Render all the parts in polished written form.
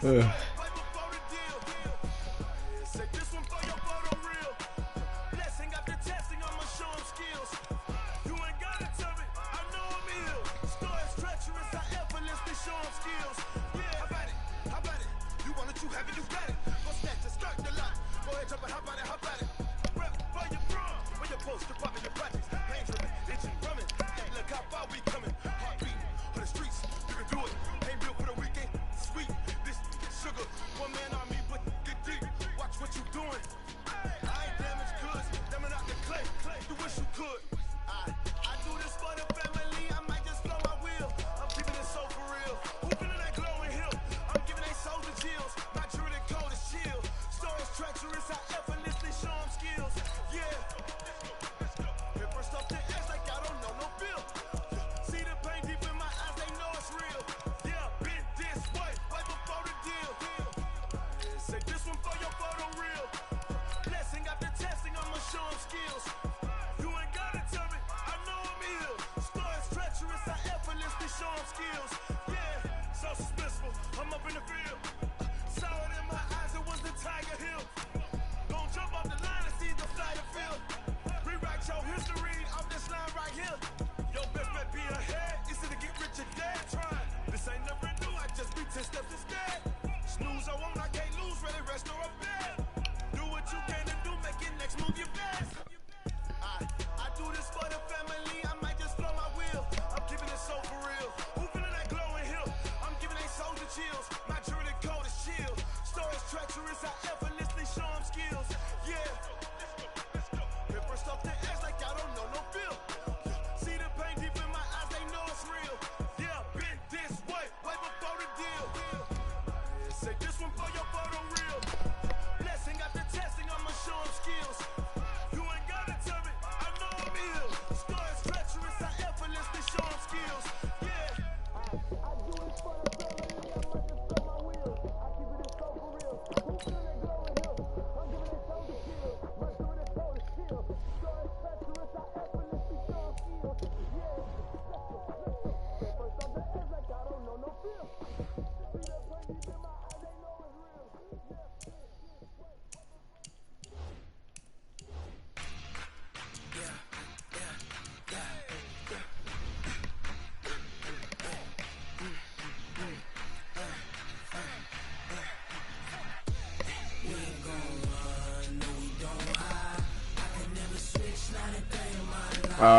Ugh.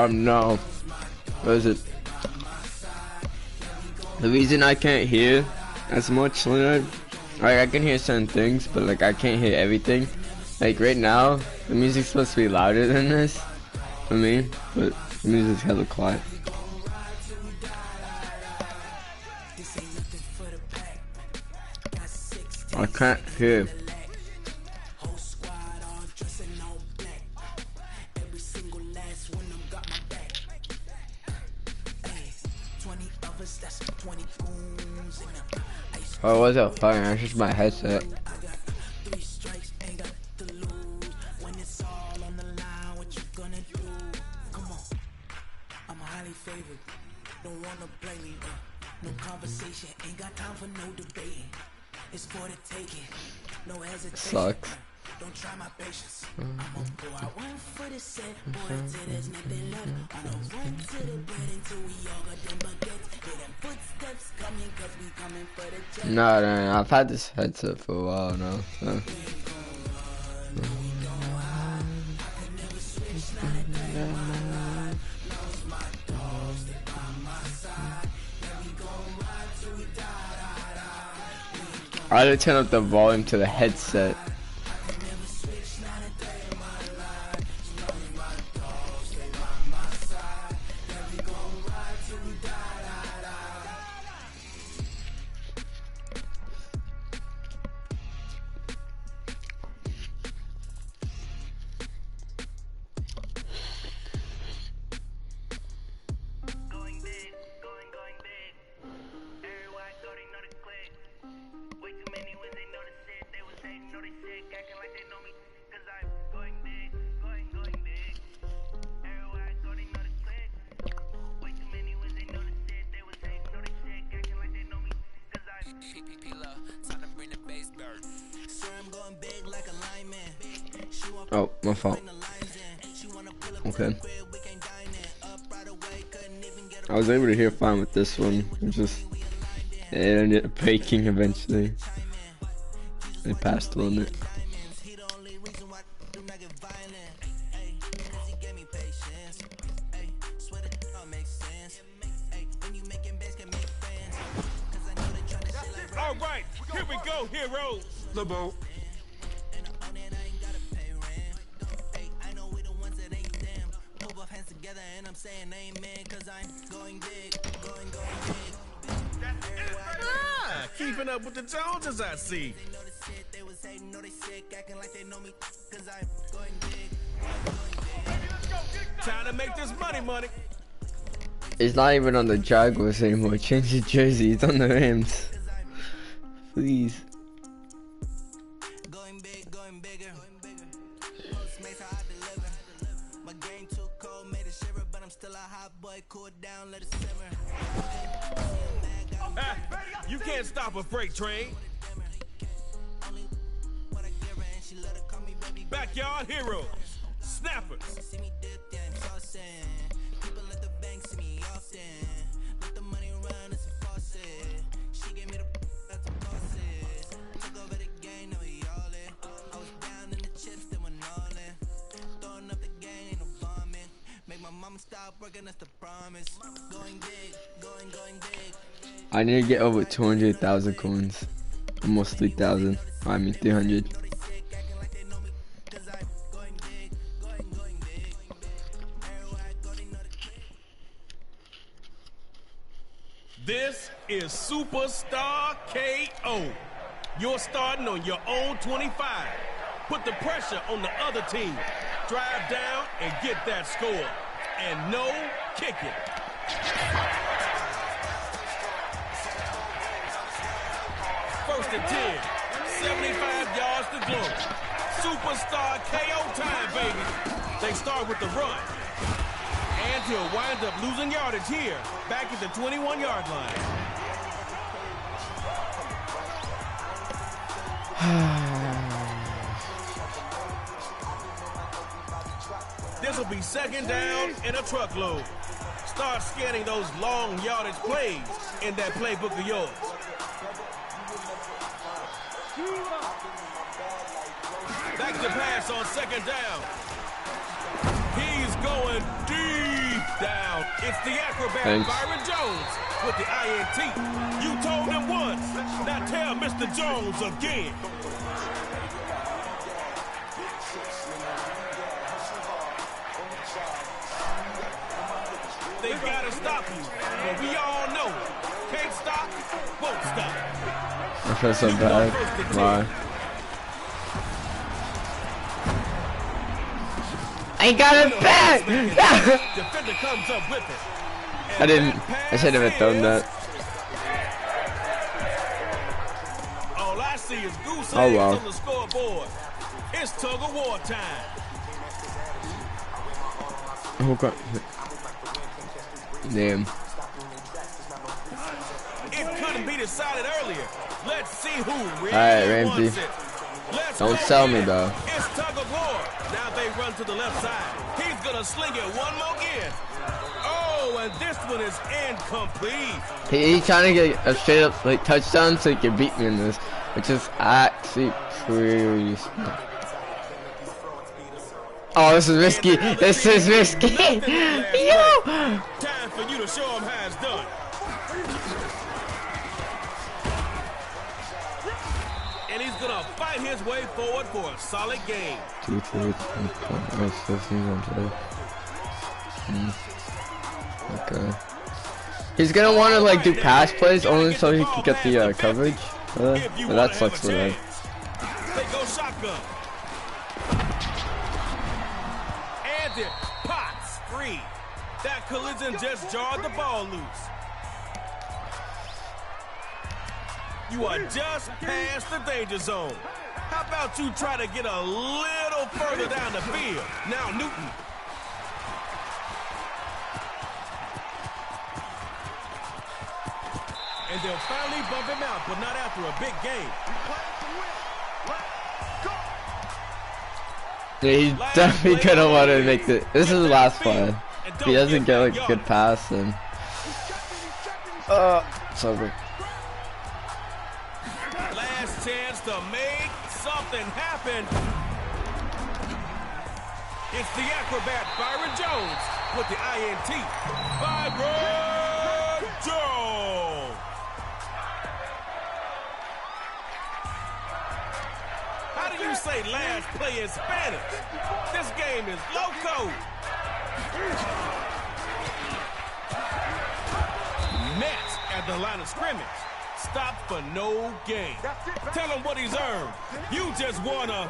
No. What is it? The reason I can't hear as much, Leonard, like I can hear certain things, but like I can't hear everything. Like right now, the music's supposed to be louder than this for me, but the music's hella quiet. I can't hear. Oh, what's up? Fine, that's just my headset. Sucks. Don't try my patience. I'm gonna go out one for the set, boy, till there's nothing left. On a run to the bread until we all got them baguettes. Hear them footsteps coming, cause we coming for the jet. No, I've had this headset for a while now, so. I had to turn up the volume to the headset. Way too many when they know the shit, they was hating, know they Oh, my fault. Okay. I was able to hear fine with this one. It ended up breaking eventually. It passed on it. All right, here we go, heroes. The boat. Keeping up with the Joneses, I see. Time to make this money. He's not even on the Jaguars anymore. Change his jersey. He's on the Rams. Please. You can't stop a freight train. Backyard heroes, snappers. I need to get over 200,000 coins. Almost 3,000. I mean 300. This is Superstar KO. You're starting on your own 25. Put the pressure on the other team. Drive down and get that score. And no kicking. First and 10. 75 yards to glory. Superstar KO time, baby. They start with the run. And he'll wind up losing yardage here, back at the 21-yard line. This will be second down and a truckload. Start scanning those long yardage plays in that playbook of yours. Back to pass on second down. He's going deep down. It's the acrobat Byron Jones with the INT. You told him once. Now tell Mr. Jones again. They gotta stop you, but we all know can't stop, won't stop. I feel so bad. Why? I got it back! Defender comes up with it. I didn't. I should have thrown that. All I see is goose oh, wow. on the scoreboard. It's tug of war time. Oh god. Damn. It couldn't be decided earlier. Let's see who really Ramsey. wants it. Don't sell me though. It's tug of war. Now they run to the left side. He's gonna sling it one more again. Oh, and this one is incomplete. He's trying to get a straight up like touchdown so he can beat me in this, which is actually pretty smart. Oh, this is risky. This is risky. Yo! Time for you to show him how it's done. And he's gonna fight his way forward for a solid game. Okay. He's gonna want to like do pass plays only so he can get the coverage. But that sucks for him. They go shotgun. And it pops free. That collision just jarred the ball loose. You are just past the danger zone. How about you try to get a little further down the field? Now Newton. And they'll finally bump him out, but not after a big game. Yeah, he's definitely gonna want to make the. This is the last play. If he doesn't get like a good pass, then it's over. Last chance to make something happen. It's the acrobat Byron Jones with the INT. Byron Jones. How do you say last play in Spanish? This game is loco. Met at the line of scrimmage. Stopped for no gain. Tell him what he's earned. You just wanna.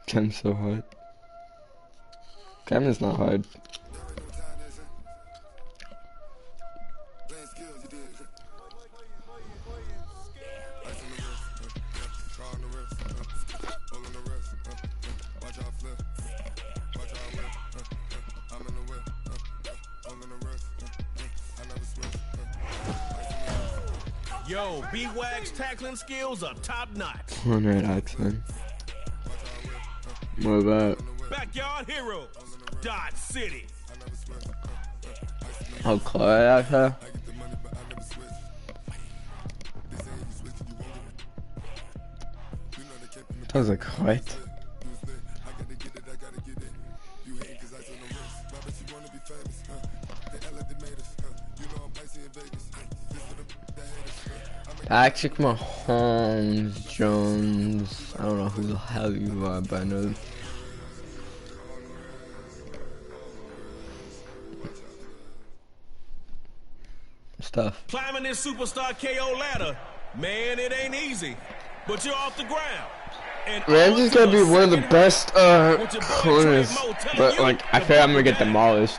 Cam's so hard. Cam is not hard. Yo, B-Wag's tackling skills are top notch. 100 accent. What about? Backyard heroes, Dodge City. Oh, Chloe out here? I was like, what? Patrick Mahomes, Jones. I don't know who the hell you are, but I know. Stuff. Climbing this superstar KO ladder, man, it ain't easy. But you're off the ground. And Ramsey's gonna be one of the best corners, but like I feel I'm gonna get demolished.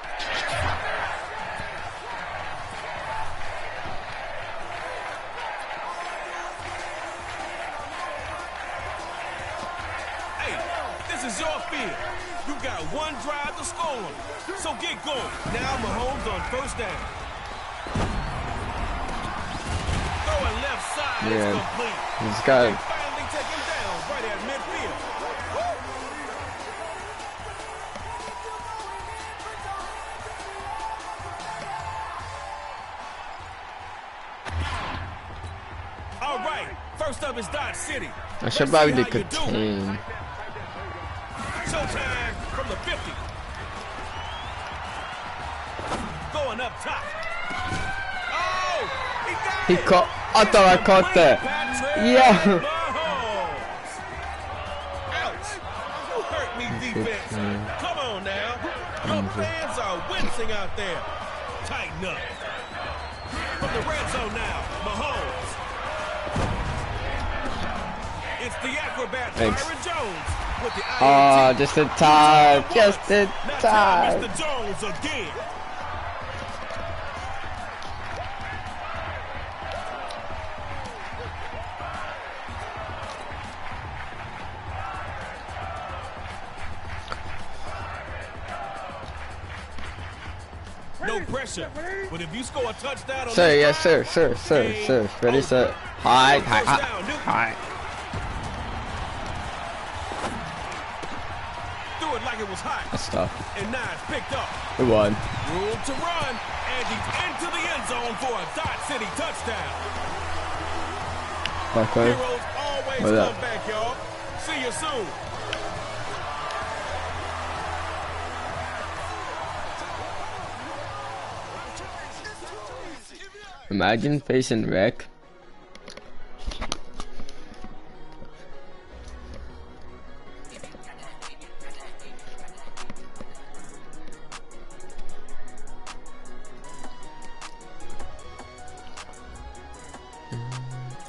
One drive to score. So get going. Now Mahomes on first down. Throwing left side is complete. He's got it. Finally take him down right at midfield. All right. First up is Dodge City. I should probably do contain. Showtime from the 50. Going up top. Oh, he caught. I thought I caught that. Yeah. Ouch. You hurt me, defense. Come on now. Your fans are wincing out there. Tighten up. From the red zone now, Mahomes. It's the acrobat Byron Jones. Oh, just in time. Just in time. Mr. Jones again. No pressure, but if you score a touchdown on sir, yes, sir. Ready, set. Hi. Like it was hot. That's tough. And now it's picked up. We won. Room to run, and he's into the end zone for a Dodge City touchdown. Okay. Heroes always come back, y'all. See you soon. Imagine facing wreck.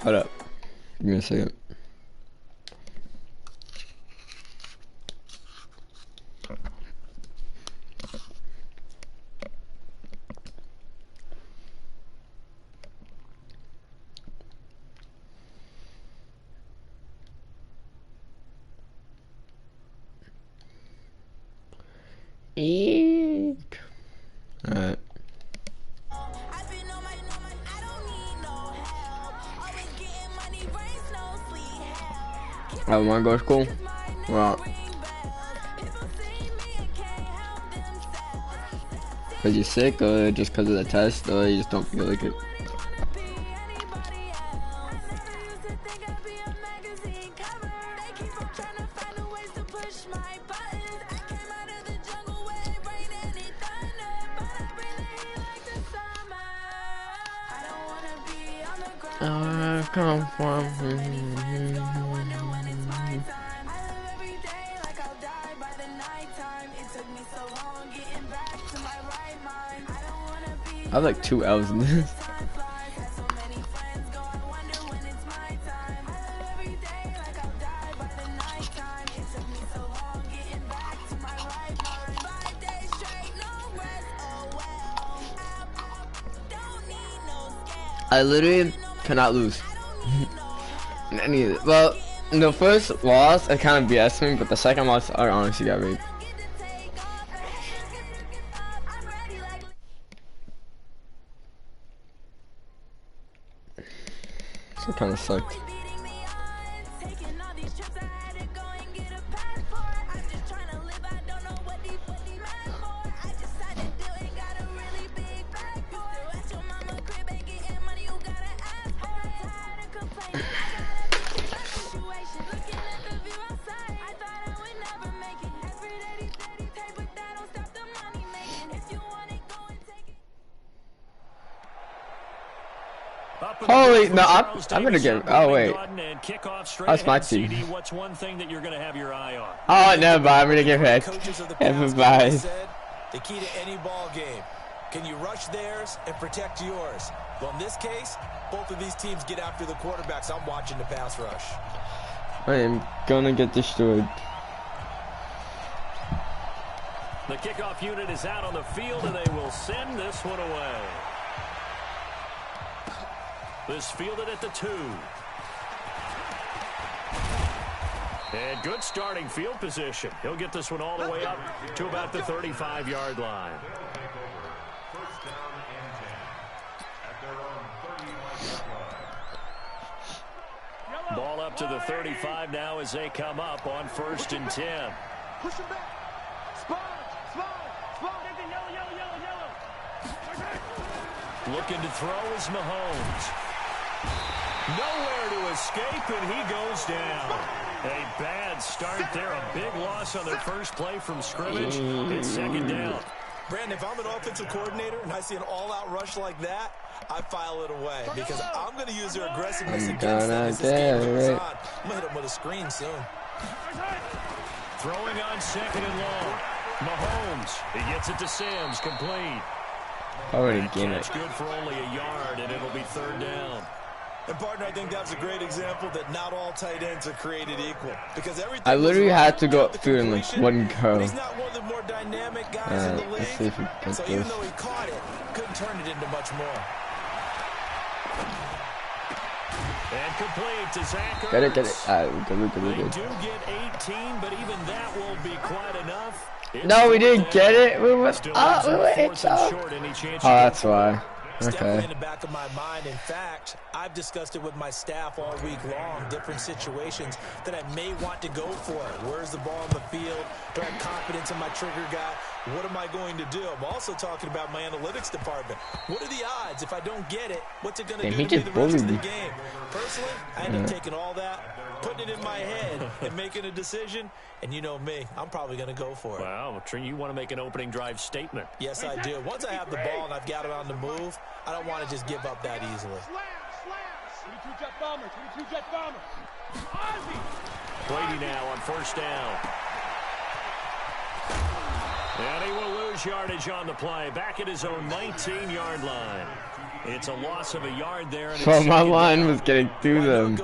Hold up. Give me a second. Eek. Alright. I wanna go to school? Well, cause you're sick, or just cause of the test, or you just don't feel like it? Come from. I have like 2 L's in this. I literally cannot lose. Any of it. Well, the first loss I kind of BS me, but the second loss I honestly got raped. So it kind of sucked. Holy no! I'm gonna get. Oh wait, that's my team. What's one thing that you're gonna have your eye on? Oh never mind. I'm gonna get hit. Everybody. The key to any ball game: can you rush theirs and protect yours? Well, in this case, both of these teams get after the quarterbacks. I'm watching the pass rush. I am gonna get destroyed. The kickoff unit is out on the field, and they will send this one away. This fielded at the 2. And good starting field position. He'll get this one all the way up to about the 35-yard line. Ball up to the 35 now as they come up on 1st and 10. Push him back. Looking to throw is Mahomes. Nowhere to escape, and he goes down. A bad start there. A big loss on their first play from scrimmage. It's 2nd down. Brandon, if I'm an offensive coordinator and I see an all-out rush like that, I file it away because I'm going to use their aggressiveness against them as this game goes on. I'm going to hit them with a screen soon. Throwing on 2nd and long. Mahomes. He gets it to Sims. Complete. Already game it. Good for only a yard, and it'll be 3rd down. And partner, I think that's a great example that not all tight ends are created equal. Because everything I literally had to go through in like one go. He's not one of the more dynamic guys in the league. Let's see if we get so this. even though he caught it, couldn't turn it into much more. And complete to Zach. Get it. They do get 18, but even that won't be quite enough. No, we didn't get it. We were up. We were it's up. Oh, that's why. It's definitely Okay. in the back of my mind. In fact, I've discussed it with my staff all week long, different situations that I may want to go for. Where's the ball on the field? Do I have confidence in my trigger guy? What am I going to do? I'm also talking about my analytics department. What are the odds? If I don't get it, what's it going to do to me the rest of the game? Personally, I end up taking all that, putting it in my head, and making a decision. And you know me, I'm probably going to go for it. Wow, Trey, you want to make an opening drive statement. Yes, I do. Once I have the ball and I've got it on the move, I don't want to just give up that easily. 22 jet bombers, 22 jet bombers. Brady now on 1st down. And he will lose yardage on the play. Back at his own 19-yard line. It's a loss of a yard there. So my line was getting through them.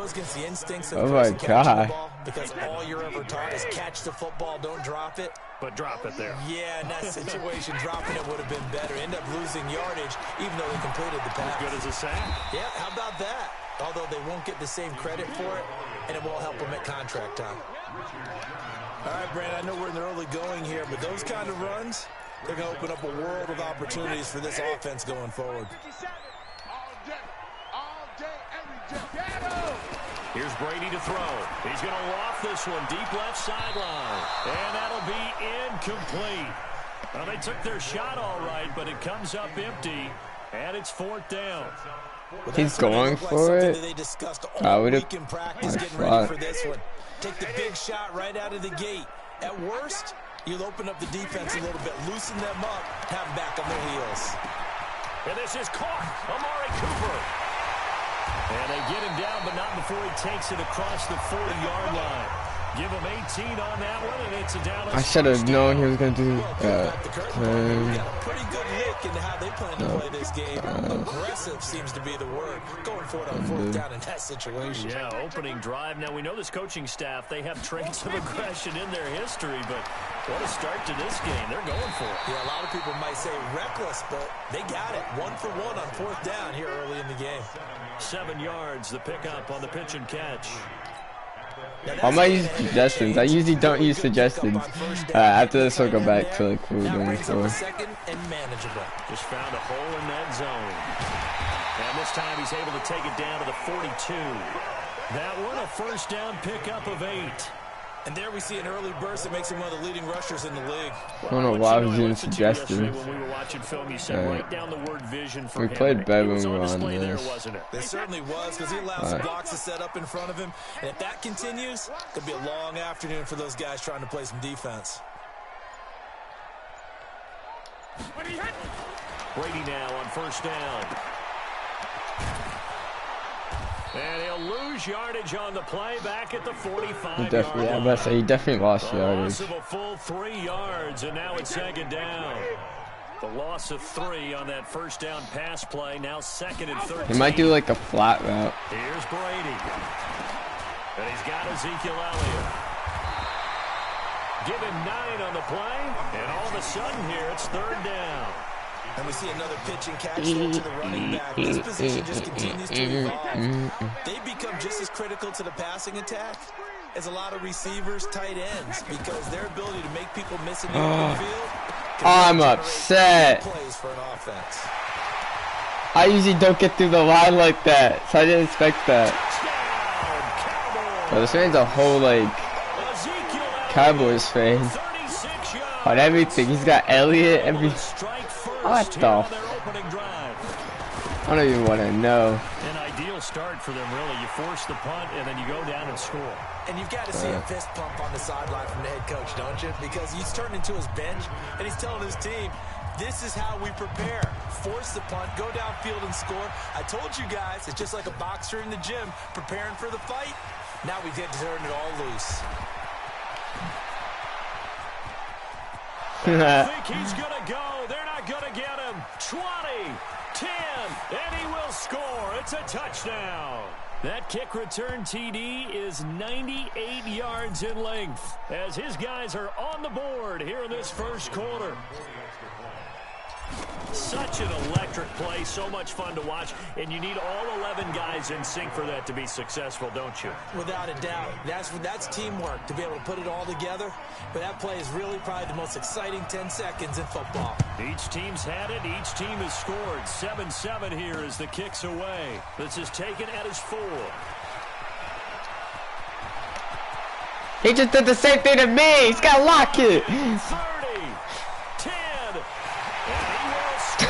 Oh my god. Because all you're ever taught is catch the football, don't drop it. But drop it there. Yeah, in that situation, dropping it would have been better. End up losing yardage, even though they completed the pass. As good as a sack. Yeah, how about that? Although they won't get the same credit for it, and it won't help them at contract time. All right, Brandon, I know we're in the early going here, but those kind of runs, they're going to open up a world of opportunities for this offense going forward. Here's Brady to throw. He's going to loft this one deep left sideline. And that'll be incomplete. Well, they took their shot all right, but it comes up empty, and it's 4th down. Well, He's going for it. They discussed I all would have. week in practice, getting ready for this one. Take the big shot right out of the gate. At worst, you'll open up the defense a little bit, loosen them up, have them back on their heels. And this is caught. Amari Cooper. And they get him down, but not before he takes it across the 40-yard line. Give him 18 on that one, and it's a down. I should have known he was going to do We got a pretty good look into how they plan to play this game. Aggressive seems to be the word. Going for it on 4th down in that situation. Yeah, opening drive. Now, we know this coaching staff, they have traits of aggression in their history, but what a start to this game. They're going for it. Yeah, a lot of people might say reckless, but they got it. 1 for 1 on 4th down here early in the game. 7 yards, the pickup on the pitch and catch. I might use suggestions. I usually don't use suggestions. After this, I'll go back to like what we were doing before. Just found a hole in that zone. And this time he's able to take it down to the 42. That one, a 1st down pickup of 8. And there we see an early burst that makes him one of the leading rushers in the league. I don't know why I was doing suggestions. When we were watching film, you said write down the word vision for him. We played better when we were on there, this. wasn't it? It certainly was, because he allowed some blocks to set up in front of him. And if that continues, it could be a long afternoon for those guys trying to play some defense. Brady now on 1st down. And he'll lose yardage on the play back at the 45-yard line. Yeah, I must say he definitely lost yardage. Loss of a full 3 yards, and now it's 2nd down. The loss of 3 on that 1st down pass play. Now 2nd and 13. He might do like a flat route. Here's Brady. And he's got Ezekiel Elliott. Give him 9 on the play, and all of a sudden here it's 3rd down. And we see another pitch and catch to the running back. This position just continues to evolve. They become just as critical to the passing attack as a lot of receivers, tight ends, because their ability to make people miss in the open field. I'm upset. Plays for an offense. I usually don't get through the line like that, so I didn't expect that. But this man's a whole like Cowboys fan on everything. He's got Elliott, what the? I don't even want to know. An ideal start for them, really. You force the punt, and then you go down and score. And you've got to see a fist pump on the sideline from the head coach, don't you? Because he's turned into his bench, and he's telling his team, this is how we prepare. Force the punt, go downfield and score. I told you guys, it's just like a boxer in the gym preparing for the fight. Now we get to turn it all loose. I think he's going to go. They're not going to get him. 20, 10, and he will score. It's a touchdown. That kick return TD is 98 yards in length as his guys are on the board here in this 1st quarter. Such an electric play, so much fun to watch, and you need all 11 guys in sync for that to be successful, don't you? Without a doubt. That's teamwork to be able to put it all together, but that play is really probably the most exciting 10 seconds in football. Each team's had it, each team has scored. 7-7 here as the kick's away. This is taken at his 4. He just did the same thing to me. He's got to lock it. 30, 10,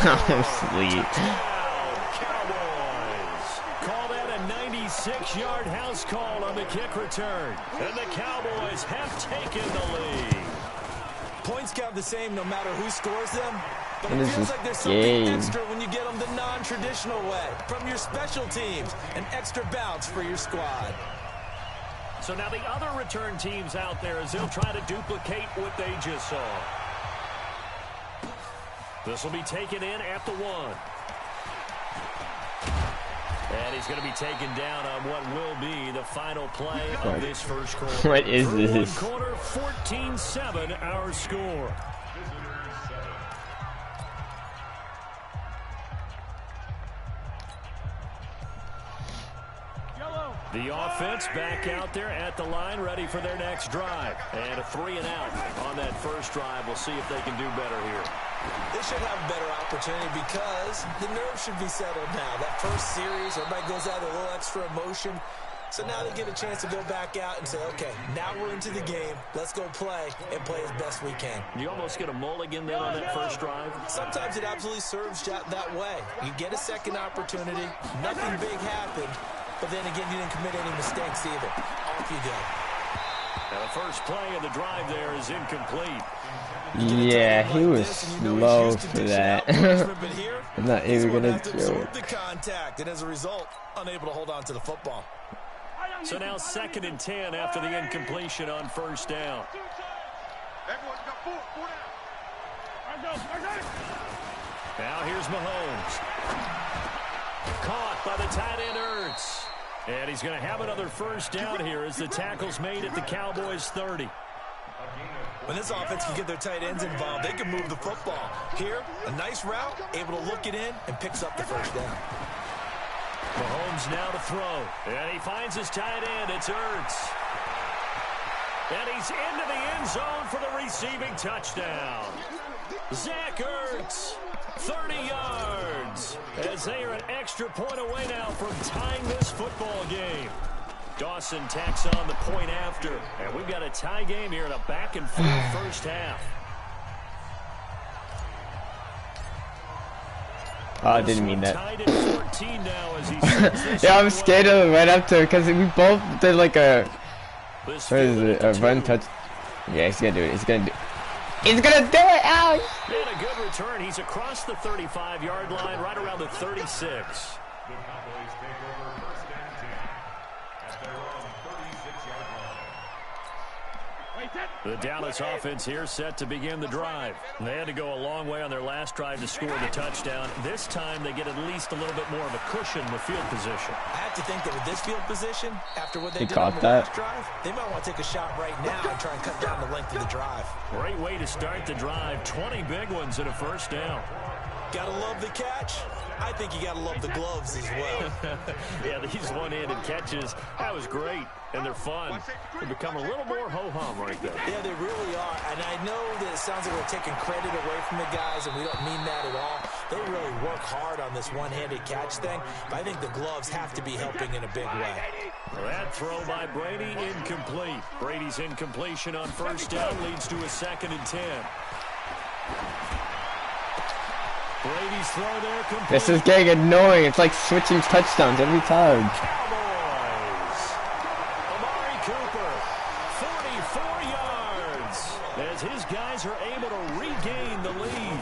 I'm asleep. Cowboys call that a 96-yard house call on the kick return, and the Cowboys have taken the lead. Points count the same no matter who scores them, but What it is feels this like there's something game? extra when you get them the non-traditional way. From your special teams, an extra bounce for your squad. So now the other return teams out there as they'll try to duplicate what they just saw. This will be taken in at the 1. And he's going to be taken down on what will be the final play of this 1st quarter. What is this? 1 quarter, 14-7, our score. The offense back out there at the line, ready for their next drive. And a 3-and-out on that first drive. We'll see if they can do better here. They should have a better opportunity because the nerves should be settled now. That first series, everybody goes out with a little extra emotion. So now they get a chance to go back out and say, okay, now we're into the game. Let's go play and play as best we can. You almost get a mulligan there on that first drive. Sometimes it absolutely serves that way. You get a second opportunity. Nothing big happened. But then again, you didn't commit any mistakes either. Off you go. Now the first play of the drive there is incomplete. Yeah, he was slow for that. I'm not even gonna joke. The contact, and as a result, unable to hold on to the football. So now 2nd and 10 after the incompletion on first down. Now here's Mahomes. Caught by the tight end Ertz. And he's going to have another first down here as the tackle's made at the Cowboys 30. When this offense can get their tight ends involved, they can move the football. Here, a nice route, able to look it in, and picks up the first down. Mahomes now to throw. And he finds his tight end. It's Ertz. And he's into the end zone for the receiving touchdown. Zach Ertz, 30 yards. As they are an extra point away now from tying this football game. Dawson tacks on the point after. And we've got a tie game here in a back-and-forth first half. Oh, I didn't mean that. Tied at 14 now as he yeah, I'm scared of right up to it because we both did like a what is it? A run touch. Yeah, he's gonna do it. He's gonna do it. He's gonna do it! Ouch! And a good return. He's across the 35-yard line, right around the 36. The Dallas offense here set to begin the drive. They had to go a long way on their last drive to score the touchdown. This time they get at least a little bit more of a cushion with field position. I have to think that with this field position, after what they did on the last drive, they might want to take a shot right now and try and cut down the length of the drive. Great way to start the drive. 20 big ones and a first down. Gotta love the catch. I think you gotta love the gloves as well. Yeah, these one-handed catches, that was great, and they're fun. They become a little more ho-hum right there. Yeah, they really are, and I know that it sounds like we're taking credit away from the guys, and we don't mean that at all. They really work hard on this one-handed catch thing, but I think the gloves have to be helping in a big way. Well, that throw by Brady, incomplete. Brady's incompletion on first down leads to a 2nd and 10. Brady's throw there complete. This is getting annoying. It's like switching touchdowns every time. Cowboys. Amari Cooper, 44 yards. As his guys are able to regain the lead.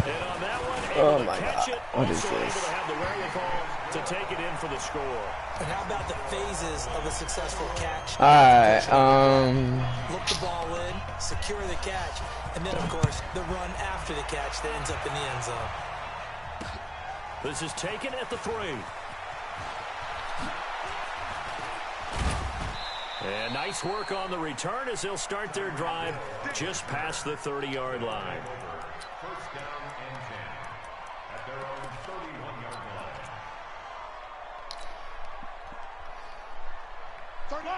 And on that one, able to catch it. What is also able this? to have the wherewithal to take it in for the score. And how about the phases of a successful catch? Look the ball in, secure the catch, and then, of course, the run after the catch that ends up in the end zone. This is taken at the 3. And nice work on the return as they'll start their drive just past the 30-yard line. First down and 10 at their own 31-yard line.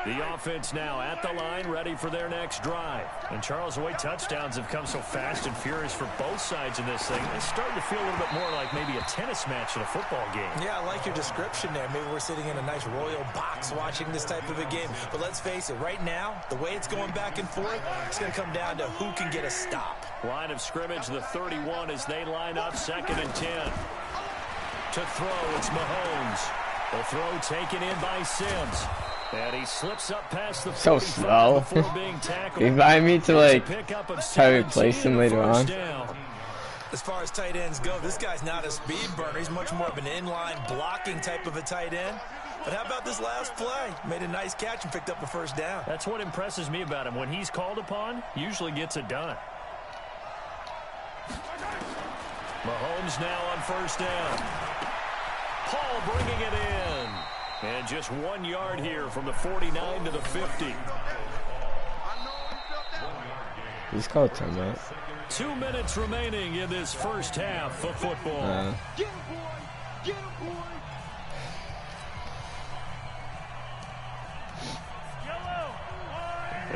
The offense now at the line, ready for their next drive. And Charles, the way touchdowns have come so fast and furious for both sides in this thing, it's starting to feel a little bit more like maybe a tennis match in a football game. Yeah, I like your description there. Maybe we're sitting in a nice royal box watching this type of a game. But let's face it, right now, the way it's going back and forth, it's going to come down to who can get a stop. Line of scrimmage, the 31 as they line up 2nd and 10. To throw, it's Mahomes. The throw taken in by Sims. And he slips up past the So slow. before being tackled. Remind me to like Pickup of try to replace him later on. Down. As far as tight ends go, this guy's not a speed burner. He's much more of an inline blocking type of a tight end. But how about this last play? Made a nice catch and picked up a first down. That's what impresses me about him. When he's called upon, usually gets it done. Mahomes now on first down. Paul bringing it in. And just 1 yard here from the 49 to the 50. He's called timeout. 2 minutes remaining in this first half of football.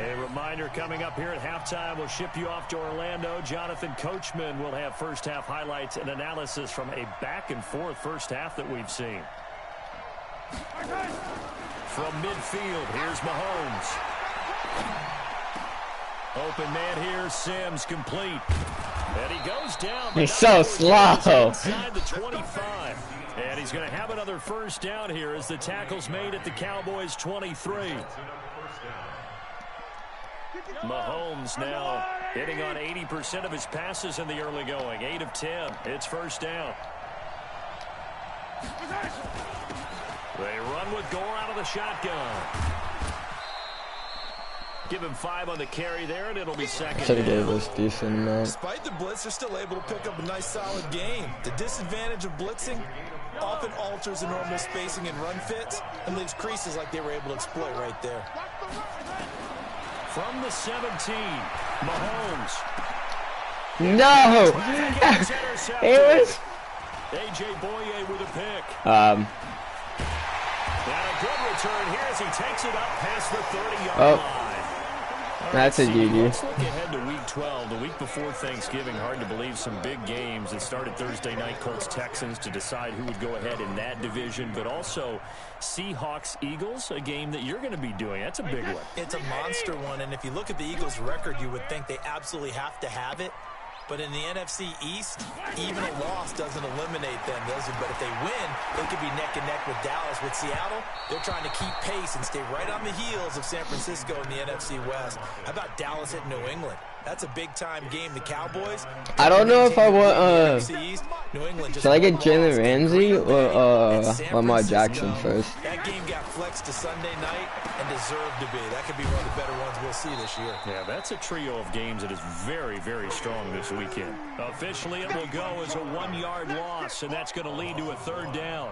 A reminder coming up here at halftime, we'll ship you off to Orlando. Jonathan Coachman will have first half highlights and analysis from a back and forth first half that we've seen. From midfield, here's Mahomes. Open man here, Sims complete. And he goes down. He's so slow. Inside the 25. And he's going to have another first down here as the tackle's made at the Cowboys' 23. Mahomes now hitting on 80% of his passes in the early going. 8 of 10. It's first down. They run with Gore out of the shotgun. Give him 5 on the carry there, and it'll be second Should have down. gave us decent amount. Despite the blitz, they're still able to pick up a nice, solid game. The disadvantage of blitzing often alters the normal spacing and run fits and leaves creases like they were able to exploit right there. From the 17, Mahomes. No! It was... A.J. Boye with a pick. Um... And a good return here as he takes it up past the 30-yard line. That's a GG. Let's look ahead to Week 12, the week before Thanksgiving. Hard to believe some big games that started Thursday night. Colts-Texans to decide who would go ahead in that division, but also Seahawks-Eagles, a game that you're going to be doing. That's a big one. It's a monster one, and if you look at the Eagles' record, you would think they absolutely have to have it. But in the NFC East, even a loss doesn't eliminate them. But if they win, they could be neck and neck with Dallas. With Seattle, they're trying to keep pace and stay right on the heels of San Francisco in the NFC West. How about Dallas at New England? That's a big-time game. The Cowboys. I don't know if I want, New England just should I get Jalen Ramsey or, Lamar Jackson first? That game got flexed to Sunday night and deserved to be. That could be one of the better ones we'll see this year. Yeah, that's a trio of games that is very, very strong this weekend. Officially, it will go as a 1-yard loss, and that's going to lead to a third down.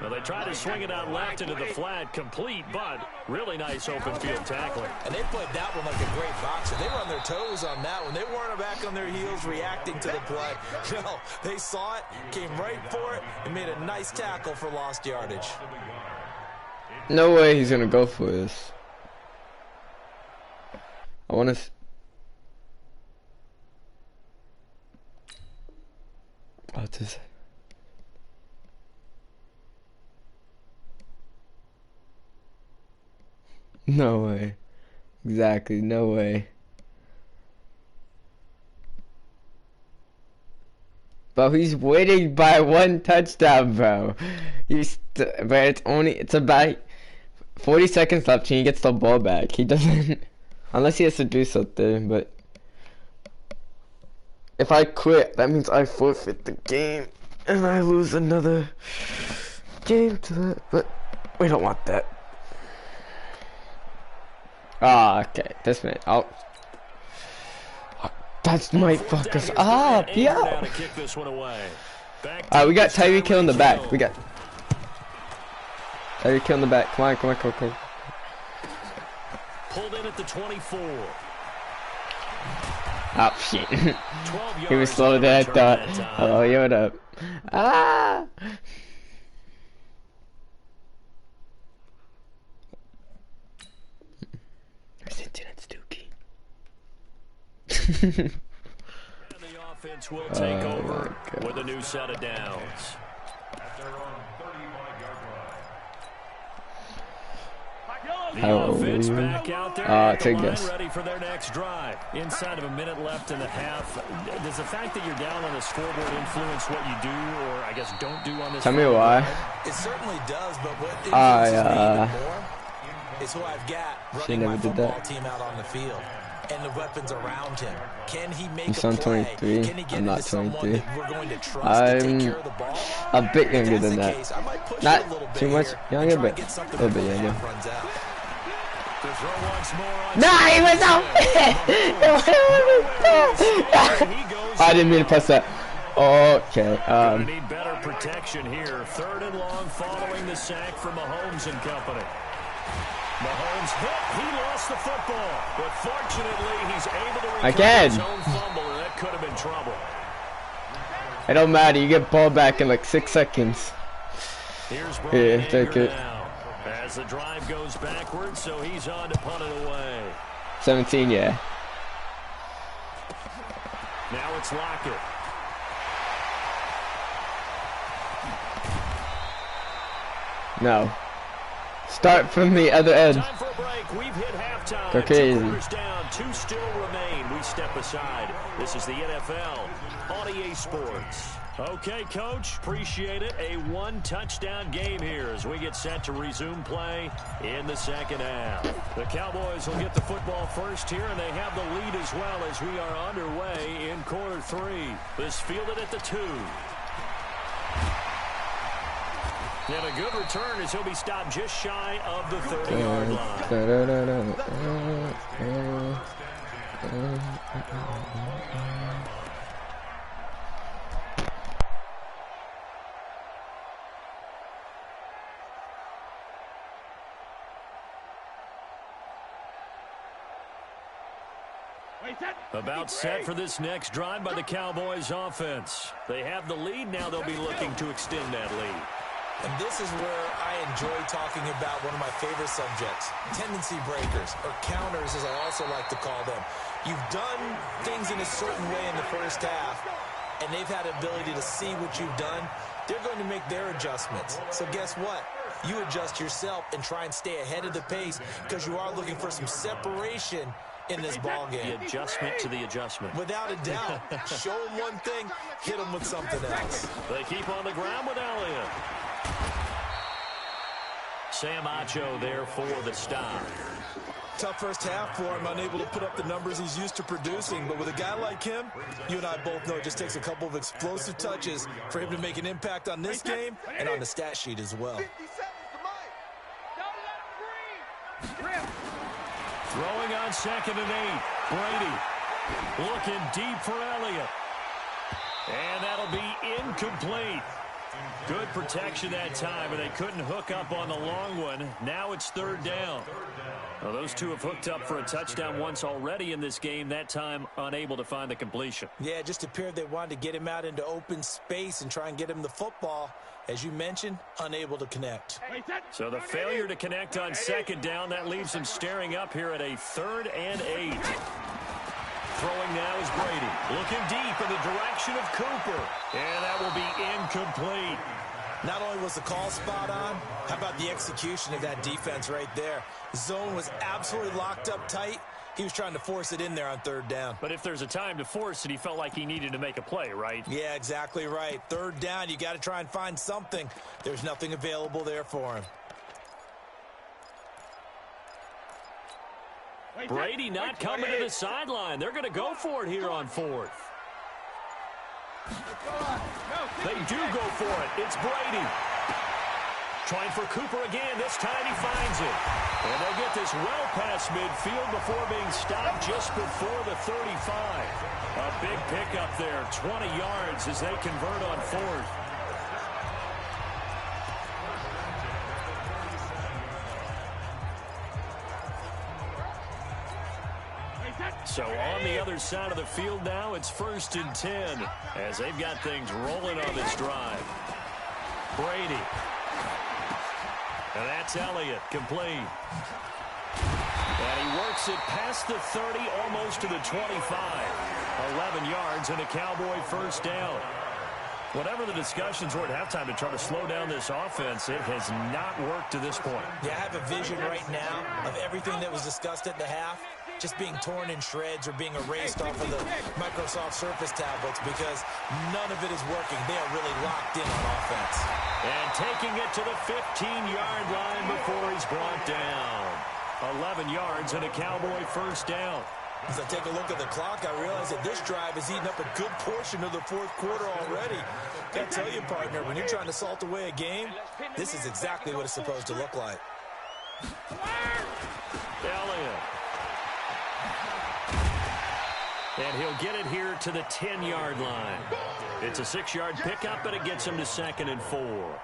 Well, they try to swing it out left into the flat, complete, but really nice open field tackling. And they played that one like a great boxer. They were on their toes on that one. They weren't back on their heels reacting to the play. No, they saw it, came right for it, and made a nice tackle for lost yardage. No way he's gonna go for this. I wanna... What's this? No way. Exactly, no way. Bro, he's winning by 1 touchdown, bro. But it's about 40 seconds left and he gets the ball back. He doesn't, unless he has to do something, but if I quit, that means I forfeit the game and I lose another game to that, but we don't want that. Ah, okay, this minute, that might fuck us up, yeah. Alright, we got Tyreek Hill in the back. We got Tyreek Hill in the back. Come on, come on, come on, come on. Pulled in at the 24. Oh shit. He was slower than I thought. Oh, yo, what up? Ah! Internet's dookie. And the offense will take over with a new set of downs. The offense back out there take this. ready for their next drive. Inside of a minute left in the half. Does the fact that you're down on the scoreboard influence what you do, or I guess don't do on this? Tell me why. It certainly does, but what influences me even more is who I've got running my football team out on the field and the weapons around him. Can he make a play? 23. Can he get I'm not into someone 23. that we're going to trust to take care of the ball? A bit younger If that's than the that. case, I might push Not it a little bit too much here younger, and try but and get something a little bit before the younger. half runs out. Nah, he was out! I didn't mean to press that. Okay, Need better protection here. 3rd and long following the sack from Mahomes and company. Mahomes hit. He lost the football. But fortunately, he's able to recover his own fumble, and that could have been trouble. It don't matter. You get ball back in like 6 seconds. Here's Yeah, take it. As As the drive goes backwards, so he's on to punt it away. 17, yeah. Now it's Lockett. No. Start from the other end. Time for a break. We've hit halftime. Go crazy. 2 quarters down. 2 still remain. We step aside. This is the NFL on EA Sports. Okay, Coach. Appreciate it. A 1-touchdown game here as we get set to resume play in the second half. The Cowboys will get the football first here, and they have the lead as well as we are underway in quarter 3. This fielded at the 2. And a good return as he'll be stopped just shy of the 30-yard line. About set for this next drive by the Cowboys offense. They have the lead. Now they'll be looking to extend that lead. And this is where I enjoy talking about one of my favorite subjects, tendency breakers, or counters as I also like to call them. You've done things in a certain way in the first half, and they've had the ability to see what you've done. They're going to make their adjustments. So guess what? You adjust yourself and try and stay ahead of the pace because you are looking for some separation in this ball game. The adjustment to the adjustment. Without a doubt. Show them one thing, hit them with something else. They keep on the ground with Elliott. Sam Acho there for the stop. Tough first half for him, unable to put up the numbers he's used to producing. But with a guy like him, you and I both know it just takes a couple of explosive touches for him to make an impact on this game and on the stat sheet as well. Throwing on 2nd and 8. Brady looking deep for Elliott. And that'll be incomplete. Good protection that time, and they couldn't hook up on the long one. Now it's 3rd down. Well, those two have hooked up for a touchdown once already in this game, that time unable to find the completion. Yeah, it just appeared they wanted to get him out into open space and try and get him the football. As you mentioned, unable to connect. So the failure to connect on 2nd down, that leaves him staring up here at a 3rd and 8. Throwing now is Brady. Looking deep in the direction of Cooper. And that will be incomplete. Not only was the call spot on, how about the execution of that defense right there? Zone was absolutely locked up tight. He was trying to force it in there on 3rd down. But if there's a time to force it, he felt like he needed to make a play, right? Yeah, exactly right. 3rd down, you got to try and find something. There's nothing available there for him. Brady not coming to the sideline. They're going to go for it here on 4th. They do go for it. It's Brady. Trying for Cooper again. This time he finds it. And they'll get this well past midfield before being stopped just before the 35. A big pickup there. 20 yards as they convert on 4th. So on the other side of the field now, it's 1st and 10 as they've got things rolling on this drive. Brady. And that's Elliott, complete. And he works it past the 30, almost to the 25. 11 yards and a Cowboy 1st down. Whatever the discussions were at halftime to try to slow down this offense, it has not worked to this point. Yeah, I have a vision right now of everything that was discussed at the half just being torn in shreds or being erased off of the Microsoft Surface tablets because none of it is working. They are really locked in on offense. And taking it to the 15-yard line before he's brought down. 11 yards and a Cowboy 1st down. As I take a look at the clock, I realize that this drive has eaten up a good portion of the 4th quarter already. I tell you, partner, when you're trying to salt away a game, this is exactly what it's supposed to look like. Elliott. And he'll get it here to the 10-yard line. It's a 6-yard pickup, but it gets him to 2nd and 4.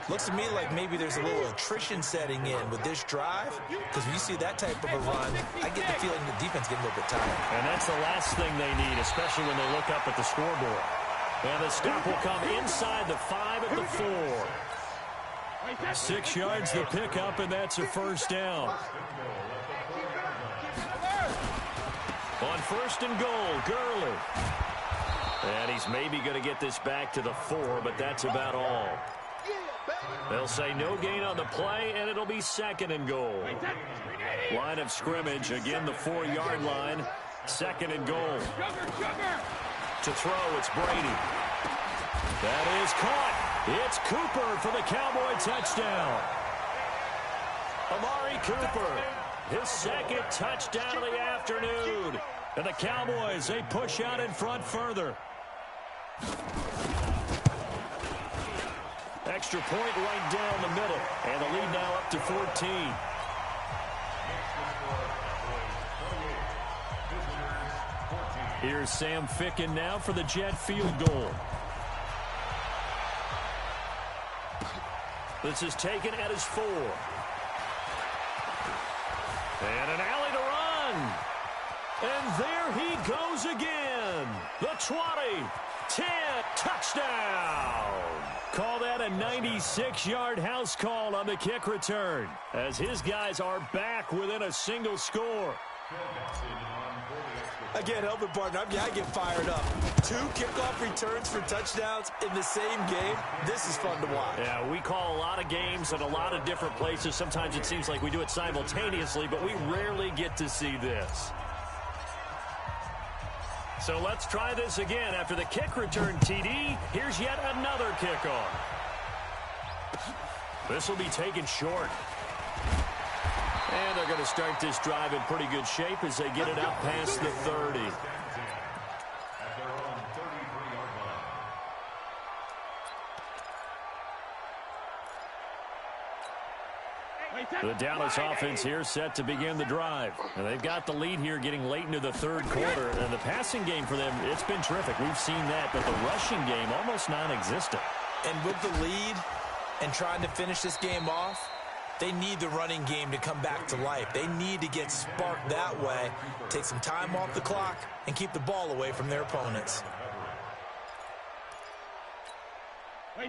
Looks to me like maybe there's a little attrition setting in with this drive, because when you see that type of a run, I get the feeling the defense getting a little bit tired. And that's the last thing they need, especially when they look up at the scoreboard. And the stop will come inside the 5 at the 4. 6 yards the pickup, and that's a first down. On first and goal, Gurley. And he's maybe going to get this back to the 4, but that's about all. They'll say no gain on the play, and it'll be second and goal. Line of scrimmage, again the 4-yard line. Second and goal. To throw, it's Brady. That is caught. It's Cooper for the Cowboy touchdown. Amari Cooper, his second touchdown of the afternoon. And the Cowboys, they push out in front further. Extra point right down the middle. And the lead now up to 14. Here's Sam Ficken now for the Jet field goal. This is taken at his 4. And an alley to run. And there he goes again. The 20, 10, touchdown. Call that a 96-yard house call on the kick return, as his guys are back within a single score. I can't help it, partner. I get fired up. 2 kickoff returns for touchdowns in the same game. This is fun to watch. Yeah, we call a lot of games in a lot of different places. Sometimes it seems like we do it simultaneously, but we rarely get to see this. So let's try this again. After the kick return TD, here's yet another kickoff. This will be taken short. And they're going to start this drive in pretty good shape as they get it out past the 30. The Dallas offense here set to begin the drive. And they've got the lead here getting late into the third quarter. And the passing game for them, it's been terrific. We've seen that, but the rushing game almost non-existent. And with the lead and trying to finish this game off, they need the running game to come back to life. They need to get sparked that way, take some time off the clock, and keep the ball away from their opponents.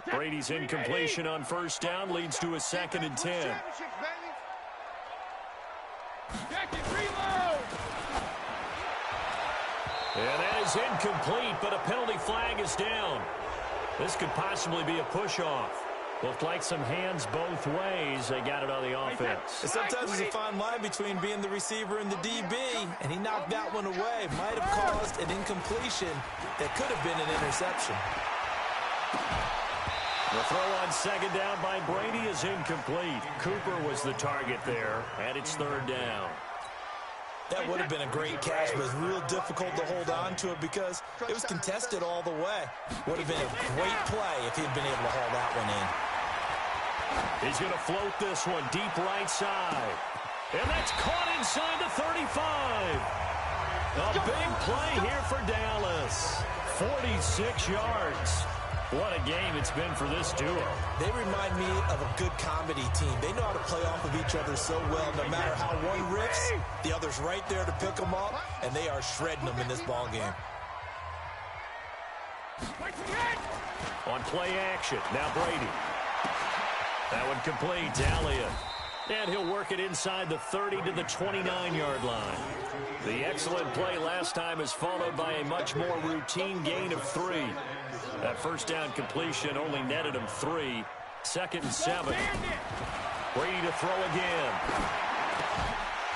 Brady's incompletion on first down leads to a 2nd and 10. And that is incomplete, but a penalty flag is down. This could possibly be a push-off. Looked like some hands both ways. They got it on the offense. And sometimes there's a fine line between being the receiver and the DB, and he knocked that one away. Might have caused an incompletion that could have been an interception. The throw on second down by Brady is incomplete. Cooper was the target there, and it's 3rd down. That would have been a great catch, but it's real difficult to hold on to it because it was contested all the way. Would have been a great play if he'd been able to haul that one in. He's going to float this one deep right side. And that's caught inside the 35. A big play here for Dallas. 46 yards. What a game it's been for this duo. They remind me of a good comedy team. They know how to play off of each other so well. No matter how one rips, the other's right there to pick them up, and they are shredding them in this ball game. On play action, now Brady. That one complete to Elliott. And he'll work it inside the 30 to the 29-yard line. The excellent play last time is followed by a much more routine gain of 3. That first down completion only netted him 3. 2nd and 7. Brady to throw again.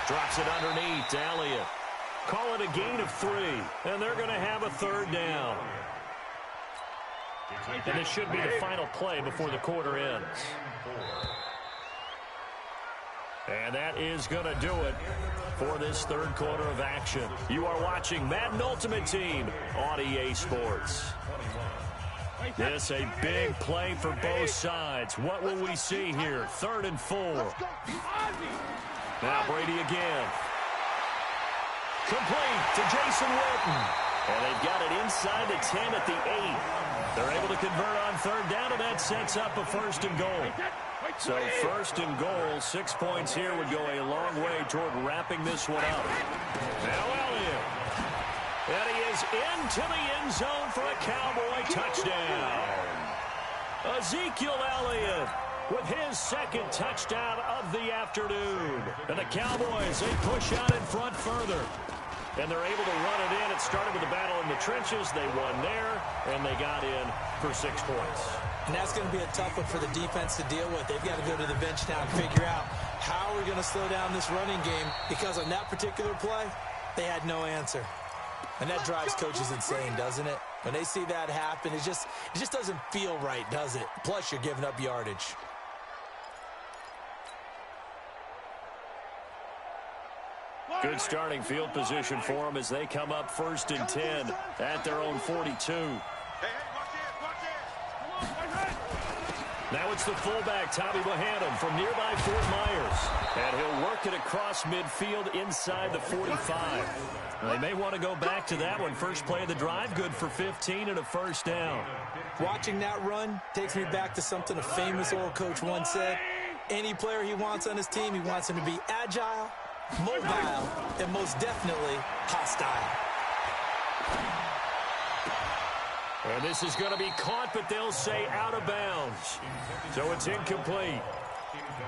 Drops it underneath to Elliott. Call it a gain of 3. And they're going to have a 3rd down. And this should be the final play before the quarter ends. And that is going to do it for this 3rd quarter of action. You are watching Madden Ultimate Team on EA Sports. This a big play for both sides. What will we see here? 3rd and 4. Now Brady again. Complete to Jason Witten. And they've got it inside the 10 at the 8. They're able to convert on 3rd down, and that sets up a 1st and goal. So 1st and goal, 6 points here would go a long way toward wrapping this one up. Now Elliott. And he is into the end zone for a Cowboy touchdown. Ezekiel Elliott with his second touchdown of the afternoon. And the Cowboys, they push out in front further. And they're able to run it in. It started with a battle in the trenches. They won there, and they got in for 6 points. And that's going to be a tough one for the defense to deal with. They've got to go to the bench now and figure out how we're going to slow down this running game, because on that particular play, they had no answer. And that drives coaches insane, doesn't it? When they see that happen, it just doesn't feel right, does it? Plus, you're giving up yardage. Good starting field position for them as they come up 1st and 10 at their own 42. Now it's the fullback, Tommy Bohannon, from nearby Fort Myers. And he'll work it across midfield inside the 45. They may want to go back to that one. First play of the drive, good for 15 and a first down. Watching that run takes me back to something a famous old coach once said. Any player he wants on his team, he wants him to be agile, mobile, and most definitely hostile. And this is going to be caught, but they'll say out of bounds. So it's incomplete.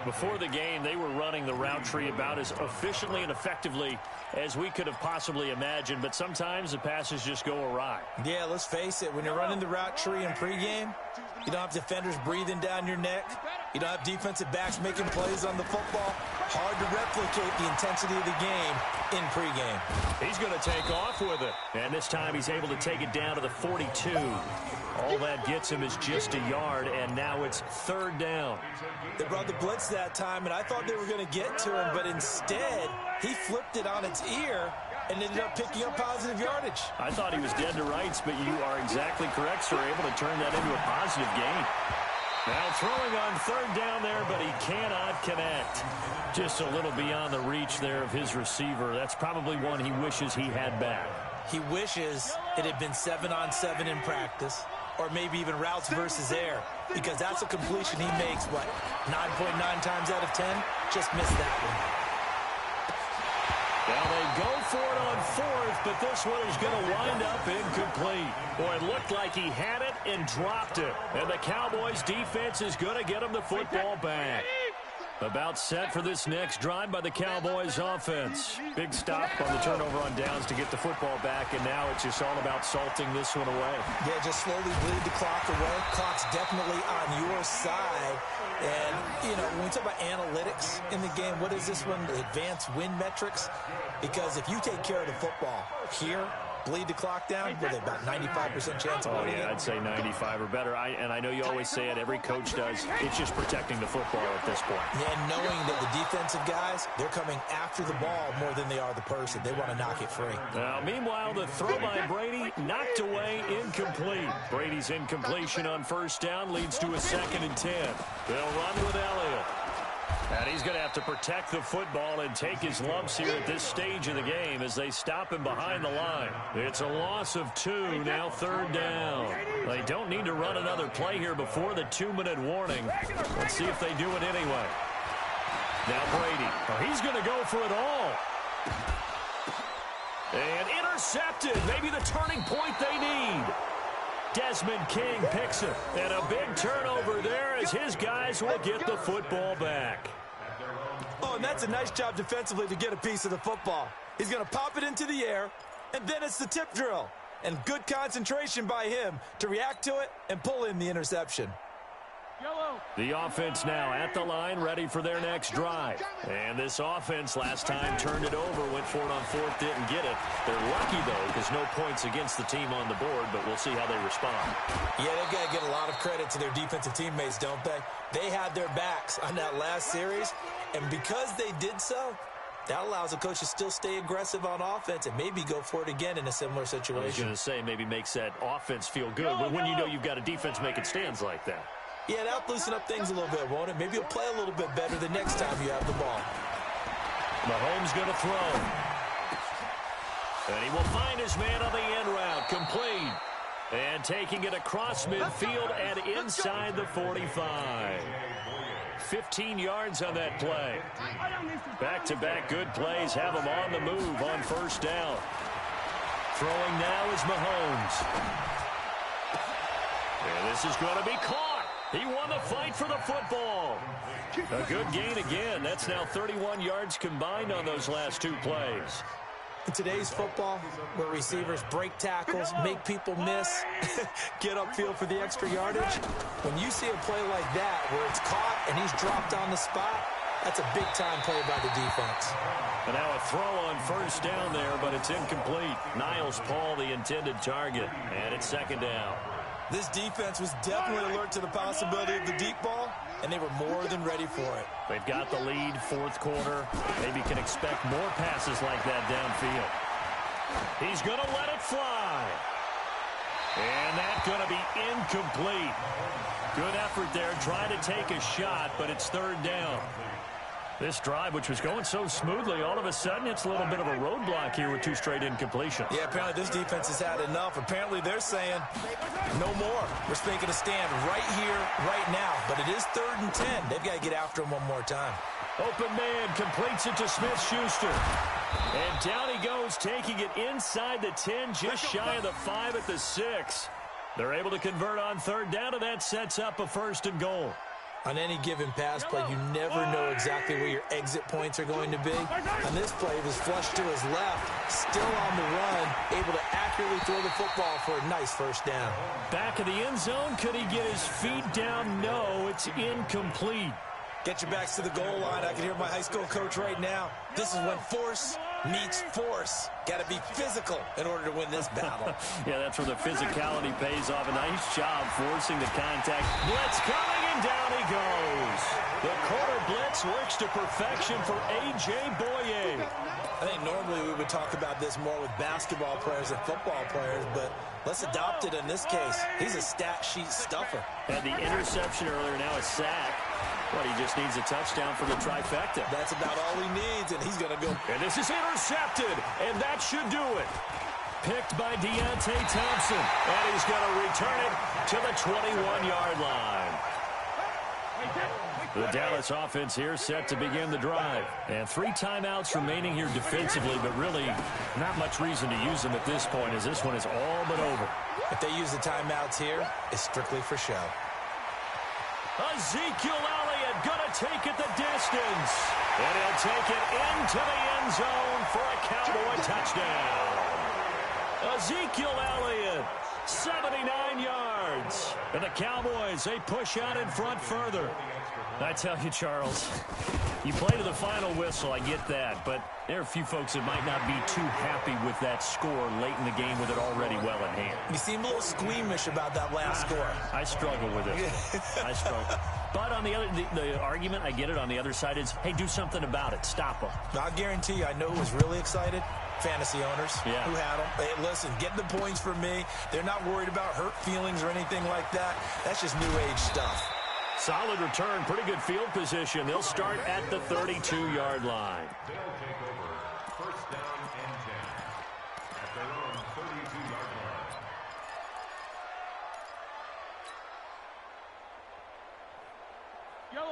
Before the game, they were running the route tree about as efficiently and effectively as we could have possibly imagined, but sometimes the passes just go awry. Yeah, let's face it. When you're running the route tree in pregame, you don't have defenders breathing down your neck. You don't have defensive backs making plays on the football. Hard to replicate the intensity of the game in pregame. He's going to take off with it, and this time he's able to take it down to the 42. All that gets him is just a yard, and now it's 3rd down. They brought the blitz that time, and I thought they were going to get to him, but instead, he flipped it on its ear and ended up picking up positive yardage. I thought he was dead to rights, but you are exactly correct, sir. Able to turn that into a positive gain. Now throwing on 3rd down there, but he cannot connect. Just a little beyond the reach there of his receiver. That's probably one he wishes he had back. He wishes it had been 7-on-7 in practice, or maybe even routes versus air, because that's a completion he makes, what, 9.9 times out of 10? Just missed that one. Now they go for it on 4th, but this one is going to wind up incomplete. Boy, it looked like he had it and dropped it. And the Cowboys defense is going to get him the football back. About set for this next drive by the Cowboys offense. Big stop on the turnover on downs to get the football back, and now it's just all about salting this one away. Yeah, just slowly bleed the clock away. Clock's definitely on your side. And, you know, when we talk about analytics in the game, what is this one? The advanced win metrics? Because if you take care of the football here, bleed the clock down, with about 95% chance of winning it. I'd say 95 or better. And I know you always say it, every coach does. It's just protecting the football at this point. Yeah, and knowing that the defensive guys, they're coming after the ball more than they are the person. They want to knock it free. Now, meanwhile, the throw by Brady knocked away, incomplete. Brady's incompletion on 1st down leads to a 2nd and 10. They'll run with Elliott. And he's going to have to protect the football and take his lumps here at this stage of the game as they stop him behind the line. It's a loss of 2, now 3rd down. They don't need to run another play here before the 2-minute warning. Let's see if they do it anyway. Now Brady. Oh, he's going to go for it all. And intercepted. Maybe the turning point they need. Desmond King picks it. And a big turnover there as his guys will get the football back. Oh, and that's a nice job defensively to get a piece of the football. He's going to pop it into the air, and then it's the tip drill. And good concentration by him to react to it and pull in the interception. The offense now at the line, ready for their next drive. And this offense last time turned it over, went for it on 4th, didn't get it. They're lucky, though, because no points against the team on the board, but we'll see how they respond. Yeah, they've got to get a lot of credit to their defensive teammates, don't they? They had their backs on that last series, and because they did so, that allows the coach to still stay aggressive on offense and maybe go for it again in a similar situation. I was going to say maybe makes that offense feel good, but when you know you've got a defense making stands like that. Yeah, that'll loosen up things a little bit, won't it? Maybe you'll play a little bit better the next time you have the ball. Mahomes going to throw. And he will find his man on the end route, complete. And taking it across midfield and inside the 45. 15 yards on that play. Back-to-back good plays have him on the move on 1st down. Throwing now is Mahomes. And this is going to be caught. He won the fight for the football. A good gain again. That's now 31 yards combined on those last 2 plays. In today's football, where receivers break tackles, make people miss, get upfield for the extra yardage, when you see a play like that where it's caught and he's dropped on the spot, that's a big-time play by the defense. And now a throw on first down there, but it's incomplete. Niles Paul, the intended target, and it's second down. This defense was definitely alert to the possibility of the deep ball, and they were more than ready for it. They've got the lead, fourth quarter. Maybe can expect more passes like that downfield. He's going to let it fly. And that's going to be incomplete. Good effort there, trying to take a shot, but it's third down. This drive, which was going so smoothly, all of a sudden it's a little bit of a roadblock here with 2 straight incompletions. Yeah, apparently this defense has had enough. Apparently they're saying no more. We're making a stand right here, right now. But it is 3rd and 10. They've got to get after him one more time. Open man completes it to Smith-Schuster. And down he goes, taking it inside the 10, just shy of the 5 at the 6. They're able to convert on third down, and that sets up a 1st and goal. On any given pass play, you never know exactly where your exit points are going to be. On this play, he was flushed to his left, still on the run, able to accurately throw the football for a nice 1st down. Back of the end zone, could he get his feet down? No, it's incomplete. Get your backs to the goal line. I can hear my high school coach right now. This is when force meets force. Got to be physical in order to win this battle. Yeah, that's where the physicality pays off. A nice job forcing the contact. Blitz coming, and down he goes. The quarter blitz works to perfection for A.J. Boye. I think normally we would talk about this more with basketball players and football players, but let's adopt it in this case. He's a stat sheet stuffer. Had the interception earlier, now a sack. But he just needs a touchdown for the trifecta. That's about all he needs, and he's going to go. And this is intercepted, and that should do it. Picked by Deontay Thompson, and he's going to return it to the 21-yard line. The Dallas offense here set to begin the drive. And 3 timeouts remaining here defensively, but really not much reason to use them at this point, as this one is all but over. If they use the timeouts here, it's strictly for show. Ezekiel Elliott going to take it the distance. And he'll take it into the end zone for a Cowboy touchdown. Ezekiel Elliott, 79 yards. And the Cowboys, they push out in front further. I tell you, Charles, you play to the final whistle, I get that. But there are a few folks that might not be too happy with that score late in the game with it already well in hand. You seem a little squeamish about that last score. I struggle with it. I struggle. But on the other, the argument, I get it, on the other side is, hey, do something about it. Stop them. I guarantee you, I know who was really excited. Fantasy owners who had them. Hey, listen, get the points for me. They're not worried about hurt feelings or anything like that. That's just new age stuff. Solid return, pretty good field position. They'll start at the 32-yard line. They'll take over 1st down and 10 at their own 32-yard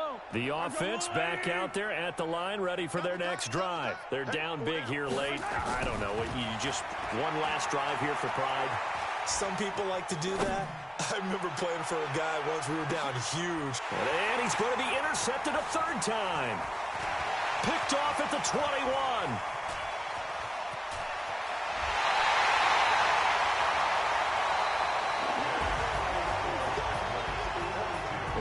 line. The offense back out there at the line, ready for their next drive. They're down big here late. I don't know. You just one last drive here for pride. Some people like to do that. I remember playing for a guy once we were down huge. And he's going to be intercepted a 3rd time. Picked off at the 21.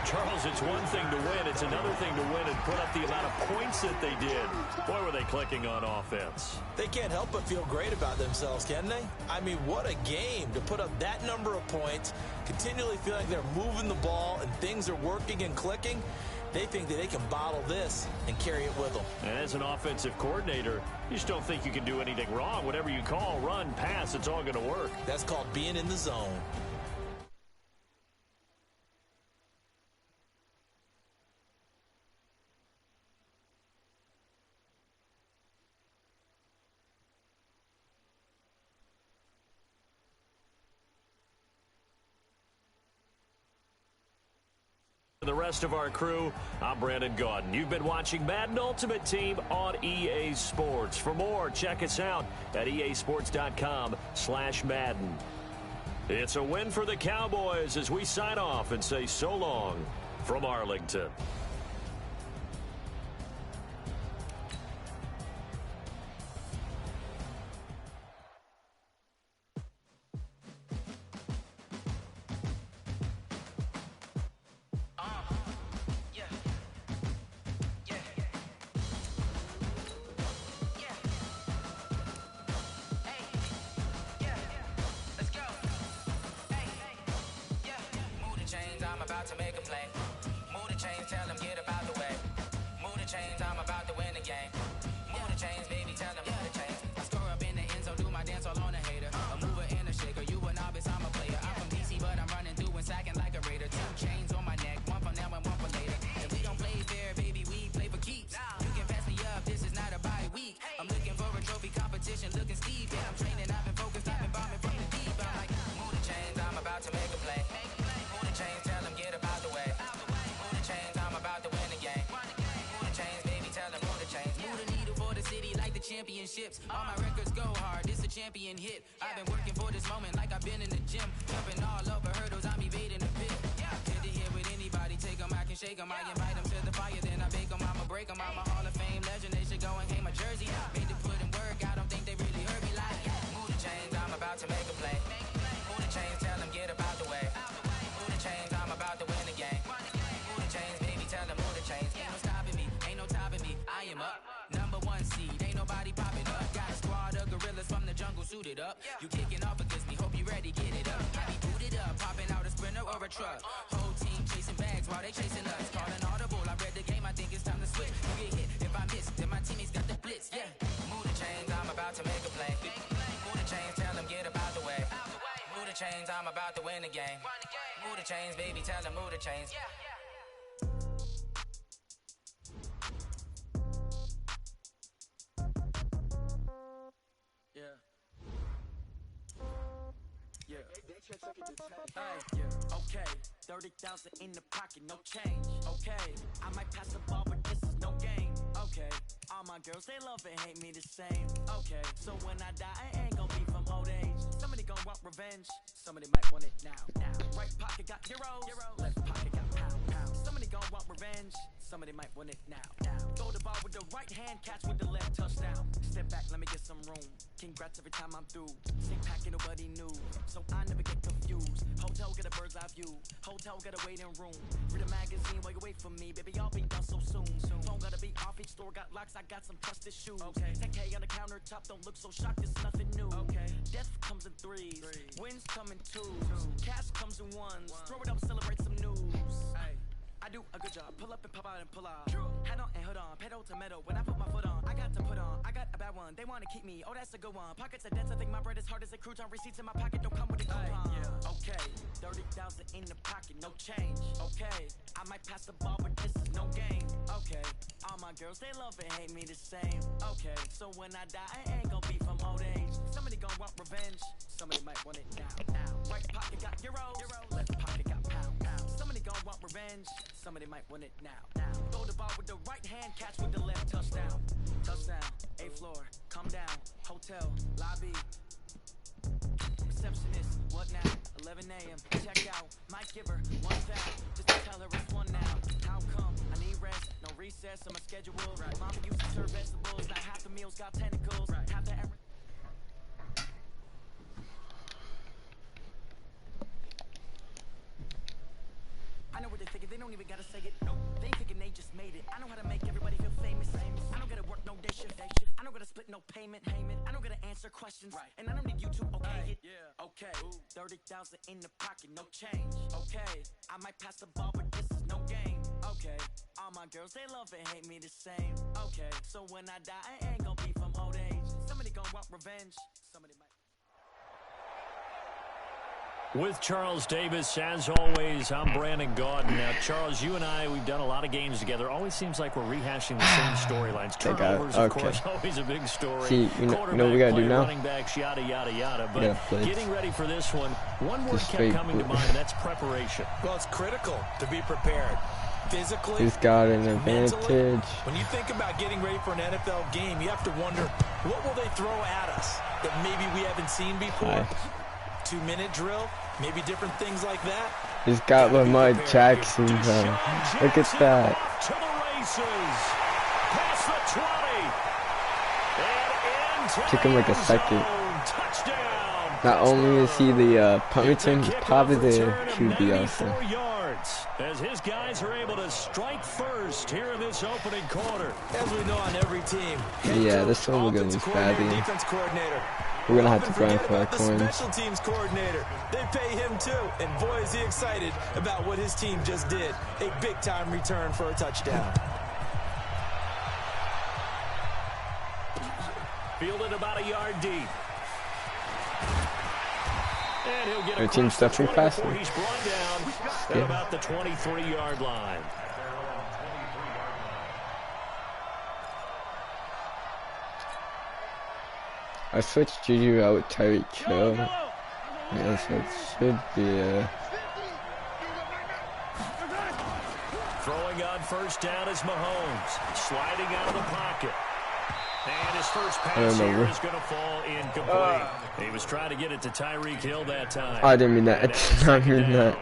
Charles, it's one thing to win. It's another thing to win and put up the amount of points that they did. Boy, were they clicking on offense. They can't help but feel great about themselves, can they? I mean, what a game to put up that number of points, continually feel like they're moving the ball and things are working and clicking. They think that they can bottle this and carry it with them. And as an offensive coordinator, you just don't think you can do anything wrong. Whatever you call, run, pass, it's all going to work. That's called being in the zone. The rest of our crew, I'm Brandon Gaudin. You've been watching Madden Ultimate Team on EA Sports. For more, check us out at easports.com/Madden. It's a win for the Cowboys as we sign off and say so long from Arlington. To make a play. Move the chains, tell them get about the way. Move the chains, I'm about to win the game. Move the chains, baby, tell them move the chains. I score up in the end zone, do my dance all on a hater. A mover and a shaker, you a novice, I'm a player. I'm from DC, but I'm running through and sacking like a raider. 2 chains on my neck, one for now and one for later. If we don't play fair, baby, we play for keeps. You can pass me up, this is not a bye week. I'm looking for a trophy competition, looking steep. Yeah, I'm training, I've been focused, I've been bombing from the deep. I'm like, move the chains, I'm about to make a play. Move the chains, tell them get about the way. Move the chains, I'm about to win the game. Move the chains, baby, tell them move the chains. Move the needle for the city like the championships. All my records go hard, this a champion hit. I've been working for this moment like I've been in the gym. Jumping all over hurdles, I'm evading the pit. Head to head with anybody, take them, I can shake them. I invite them to the fire, then I bake them, I'ma break them. I'm a Hall of Fame legend, they should go and hang my jersey. Made to put in work, I don't think they really heard me like. Move the chains, I'm about to make a play. Move the chains, tell them get about the way. Move the chains, I'm about to win the game. Move the chains, baby, tell them move the chains. Ain't no stopping me, ain't no topping me. I am up, #1 seed, ain't nobody popping up. Got a squad of gorillas from the jungle suited up. You kicking off against me, hope you ready, get it up. I be booted up, popping out a sprinter or a truck. Whole team chasing bags while they chasing us. Calling audible, I read the game, I think it's time to switch. You get hit, if I miss, then my teammates got the blitz, yeah. Move the chains, I'm about to make a play. Move the chains, tell them get about the way. Move the chains, I'm about to win the game. Move the chains, baby, tell them move the chains. Okay, 30,000 in the pocket, no change. Okay, I might pass the ball, but this is no game. Okay, all my girls, they love and hate me the same. Okay, so when I die, I ain't gonna be from old age. Somebody gon' want revenge, somebody might want it now. Right pocket got heroes, left pocket got pound. Somebody gon' want revenge, somebody might want it now. Throw the ball with the right hand, catch with the left, touchdown. Step back, let me get some room. Congrats every time I'm through. Sing packing, nobody knew, so I never get confused. Hotel get a bird's eye view, hotel got a waiting room. Read a magazine while you wait for me, baby, I'll be done so soon. Phone gotta be off, each store got locks, I got some trusted shoes. 10K on the countertop, don't look so shocked, it's nothing new. Death comes in threes, wins come in twos, cash comes in ones. Throw it up, celebrate some news. I do a good job, pull up and pop out and pull out. Head on and hood on, pedal to metal. When I put my foot on, I got to put on. I got a bad one, they wanna keep me. Oh, that's a good one. Pockets are dense, I think my bread is hard as a crouton. Receipts in my pocket don't come with a coupon. Okay, 30,000 in the pocket, no change. Okay, I might pass the ball, but this is no game. Okay, all my girls, they love and hate me the same. Okay, so when I die, I ain't gonna be from old age. Somebody gon' want revenge, somebody might want it now. Right pocket got euros, left pocket got pound. Somebody gon' want revenge, somebody might want it now. Throw the ball with the right hand, catch with the left, touchdown. Touchdown, 8th floor, come down, hotel, lobby. Receptionist, what now? 11 a.m., check out, might give her one foul, just to tell her it's one now. How come? I need rest, no recess on my schedule. Mama used to serve vegetables, now half the meals got tentacles. Half the I know what they're thinking, they don't even gotta say it. Nope. They thinking they just made it. I know how to make everybody feel famous. I don't gotta work no day shift. I don't gotta split no payment. I don't gotta answer questions. And I don't need you to okay it. Okay, 30,000 in the pocket, no change. Okay, I might pass the ball, but this is no game. Okay, all my girls, they love and hate me the same. Okay, so when I die, I ain't gonna be from old age. Somebody gon' want revenge, somebody might. With Charles Davis, as always, I'm Brandon Gaudin. Now, Charles, you and I, we've done a lot of games together. Always seems like we're rehashing the same storylines. Turnovers, of course, always a big story. See, you know we gotta do now? Running backs, yada, yada, yada. But getting ready for this one word kept coming to mind, and that's preparation. Well, it's critical to be prepared. Physically, he's got an advantage. Mentally, when you think about getting ready for an NFL game, you have to wonder, what will they throw at us that maybe we haven't seen before? 2-minute drill, maybe different things like that. He's got Lamar Jackson, bro. Look at that. To the races. Past the 20. And Took him like a second. Touchdown. Not only is he the punt return, he's probably the QB also. As his guys are able to strike first here in this opening quarter. As we know on every team. Yeah, this one we're gonna lose badly. Defense coordinator. We're gonna have to grind for our coins. Special teams coordinator. They pay him too, and boy is he excited about what his team just did. A big time return for a touchdown. Fielded about a yard deep. And he'll get Our team's definitely faster. He's brought down at about the 23-yard line. I switched Juju out with Tyreek Hill. Yeah, so it should be Throwing on first down is Mahomes. Sliding out of the pocket. And his first pass here is going to fall incomplete. He was trying to get it to Tyreek Hill that time. I didn't mean that. I did not mean that.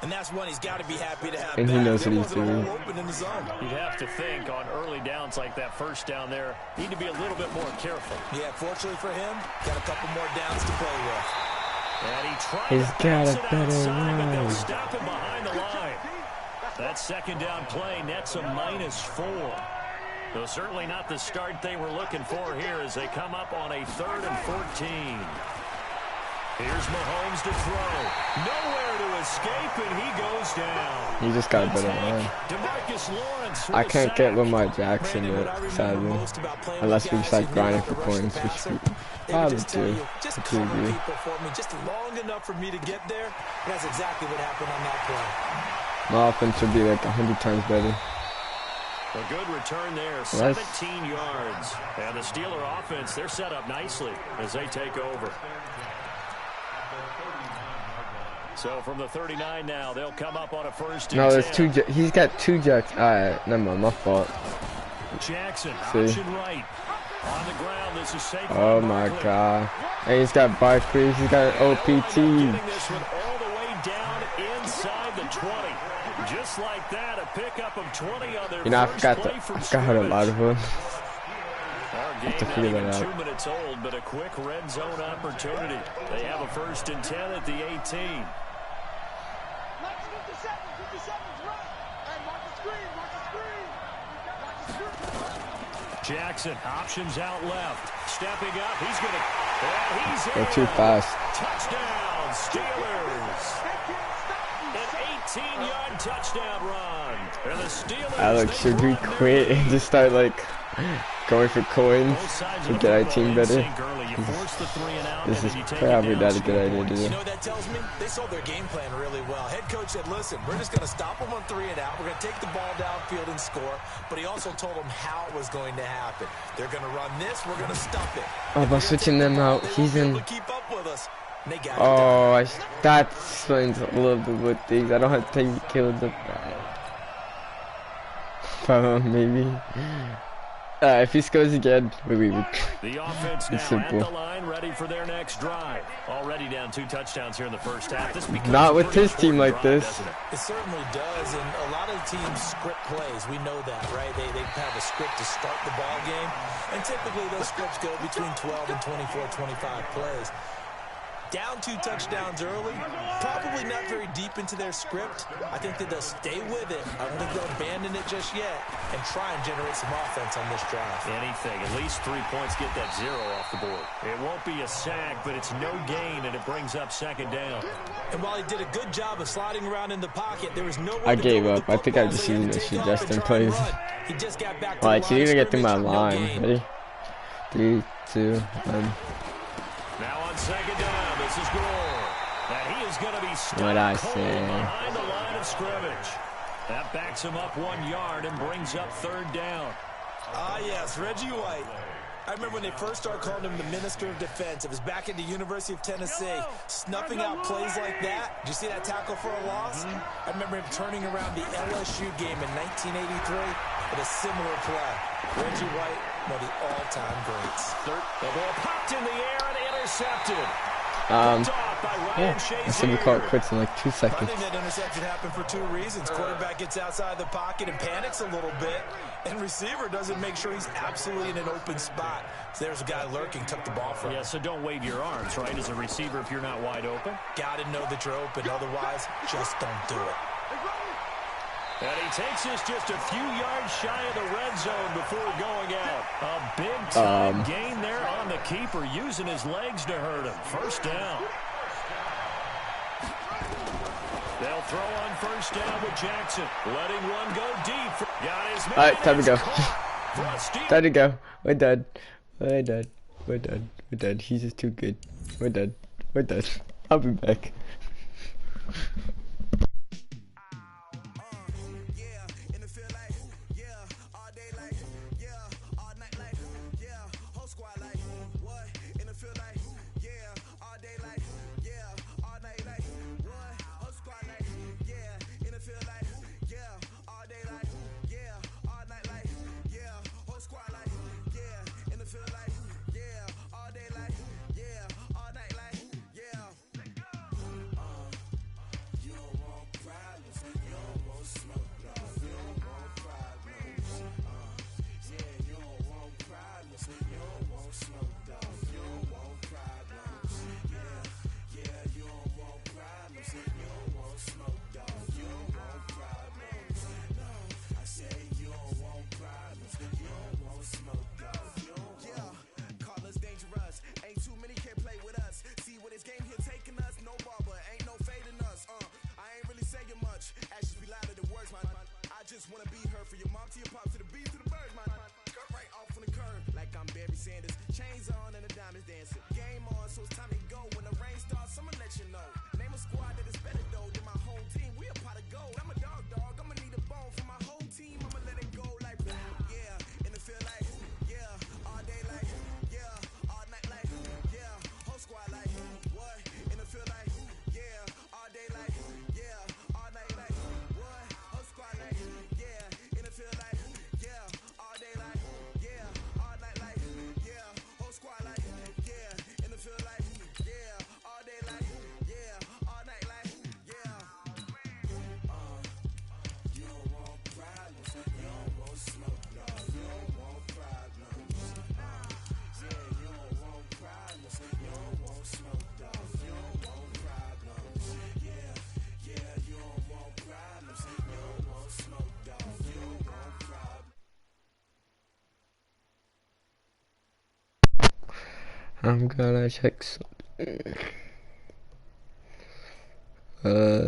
And that's when he's got to be happy to have. And he knows what he's doing. You'd have to think on early downs like that first down there, need to be a little bit more careful. Yeah, fortunately for him, got a couple more downs to play with. And he tried He's to got pass a it better outside, but they'll line. stop him behind the line. That second down play nets a -4. So certainly not the start they were looking for here as they come up on a 3rd and 14. Here's Mahomes to throw. Nowhere to escape, and he goes down. He just got a better line. DeMarcus Lawrence I can't get Lamar Jackson yet, sadly. Unless we decide grinding for points, which we probably do. Just It's cover easy. people for me, just long enough for me to get there. And that's exactly what happened on that play. My offense should be like 100 times better. A good return there, 17 yards. And the Steeler offense, they're set up nicely as they take over. So from the 39 now, they'll come up on a 1st and 10. No, there's two. He's got 2 jacks. Alright, never mind, my fault. Jackson, See? option right. On the ground, this is safe. Oh my god. And he's got Barkley, he's got OPT. Getting this one all the way down inside the 20. Just like that, a pickup of 20 on their You know, I first forgot play from a lot of them. Our game to not figure even that 2 out. minutes old, but a quick red zone opportunity. They have a 1st and 10 at the 18. Jackson, options out left. Stepping up, he's going to... he's They're too fast. Touchdown, Steelers. An 18-yard touchdown run. And the Steelers... Alex, should we quit and just start, like, going for coins to get our team better? This is probably not a good idea to You do. know what that tells me? They saw their game plan really well. Head coach said, listen, we're just going to stop them on 3 and out. We're going to take the ball downfield and score. But he also told them how it was going to happen. They're going to run this. We're going to stop it. Oh, by switching them out, he's in... Keep up with us. They got Oh, that explains a little bit what things. I don't have to take kills up. Maybe. If he scores again, we leave. The offense now It's simple. at the line, ready for their next drive. Already down 2 touchdowns here in the first half. This becomes Not a with pretty his team important like drive, this. doesn't it? It certainly does, and a lot of teams script plays. We know that, right? They have a script to start the ball game, and typically those scripts go between 12 and 24, 25 plays. Down 2 touchdowns early, probably not very deep into their script. I think that they'll stay with it. I don't think they'll abandon it just yet and try and generate some offense on this drive. Anything, at least 3 points, get that 0 off the board. It won't be a sack, but it's no gain, and it brings up 2nd down. And while he did a good job of sliding around in the pocket, there was no. I gave up. I think I just used this shit just in place. He just got back to Like, the you line need to of get through my scrimmage, no line. gain. Ready? 3, 2, 1. Now on 2nd down, this is Gore. And he is going to be stuck What'd I cold say? behind the line of scrimmage. That backs him up 1 yard and brings up 3rd down. Ah, yes, Reggie White. I remember when they first started calling him the Minister of Defense. It was back at the University of Tennessee, snuffing out plays like that. Did you see that tackle for a loss? I remember him turning around the LSU game in 1983 with a similar play. Reggie White, one of the all-time greats. The ball popped in the air and intercepted. caught by Yeah, Ryan I said we call it Shazier. quits in like 2 I seconds. think that interception happened for two reasons. Quarterback gets outside the pocket and panics a little bit, and receiver doesn't make sure he's absolutely in an open spot. So there's a guy lurking, took the ball from him. Yeah, so don't wave your arms, right, as a receiver if you're not wide open. Got to know that you're open, otherwise just don't do it. And he takes this just a few yards shy of the red zone before going out. A big-time gain there on the keeper, using his legs to hurt him. First down. They'll throw on first down with Jackson. Letting one go deep. Got his man. All right, time to go. Caught. Time to go. We're done. We're done. We're done. We're done. He's just too good. We're done. We're done. I'll be back. I'm gonna check something. No.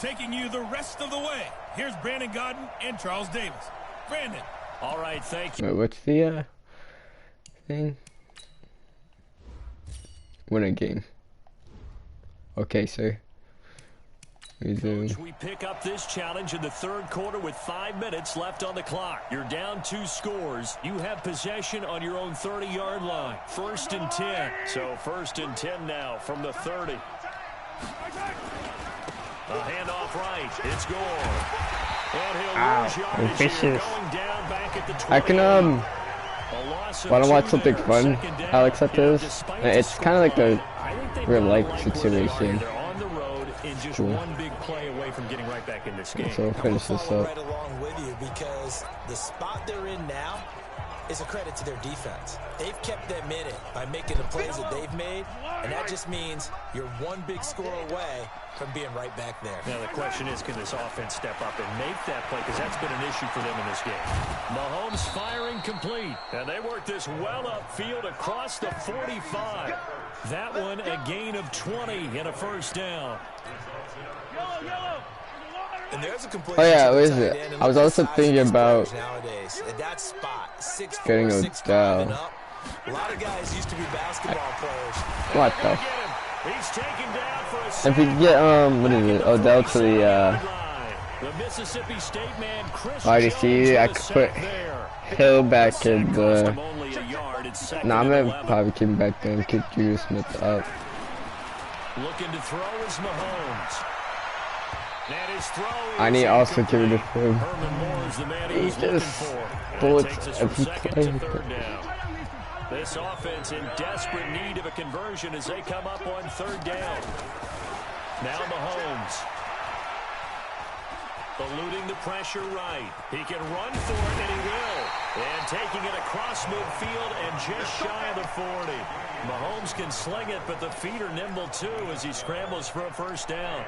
Taking you the rest of the way. Here's Brandon Godden and Charles Davis. Brandon. All right, thank you. Wait, what's the thing? Win a game. Okay, sir. Resume. Coach, we pick up this challenge in the third quarter with 5 minutes left on the clock. You're down 2 scores. You have possession on your own 30-yard line. 1st and 10. So 1st and 10 now from the 30. A handoff right. It's Gore. And he'll lose yardage here, going down back at the 20. I can wanna watch something fun, Alex, at this? It's kind of like a real life situation. They're on the road in just one big play away from getting right back in this game. So we'll finish this follow up. right along with you because the spot they're in now is a credit to their defense. They've kept them in it by making the plays that they've made, and that just means you're one big score away from being right back there. Now the question is, can this offense step up and make that play? Because that's been an issue for them in this game. Mahomes firing complete. And they work this well upfield across the 45. That one a gain of 20 and a first down. And there's a Oh yeah, what is it? I was also thinking about nowadays at that spot, 6'4", getting a 6'5" and up. A lot of guys used to be basketball players. What the? He's taken down for a If we get what is it? Odell to the The Mississippi State man, Chris Alright, you Jones see, I with a could put sack there. Hill back in Cost the. him only a yard. It's second Nah, I'm and gonna 11. probably keep him back there and keep Juju Smith up. Looking to throw is Mahomes. And his throw I is need also incomplete. give it to him. Herman Moore is the man he He was looking just for. And that bullets takes us from every second play. to third down. This offense in desperate need of a conversion as they come up on third down. Now Mahomes. Eluding the pressure right. He can run for it, and he will. And taking it across midfield and just shy of the 40. Mahomes can sling it, but the feet are nimble too as he scrambles for a first down.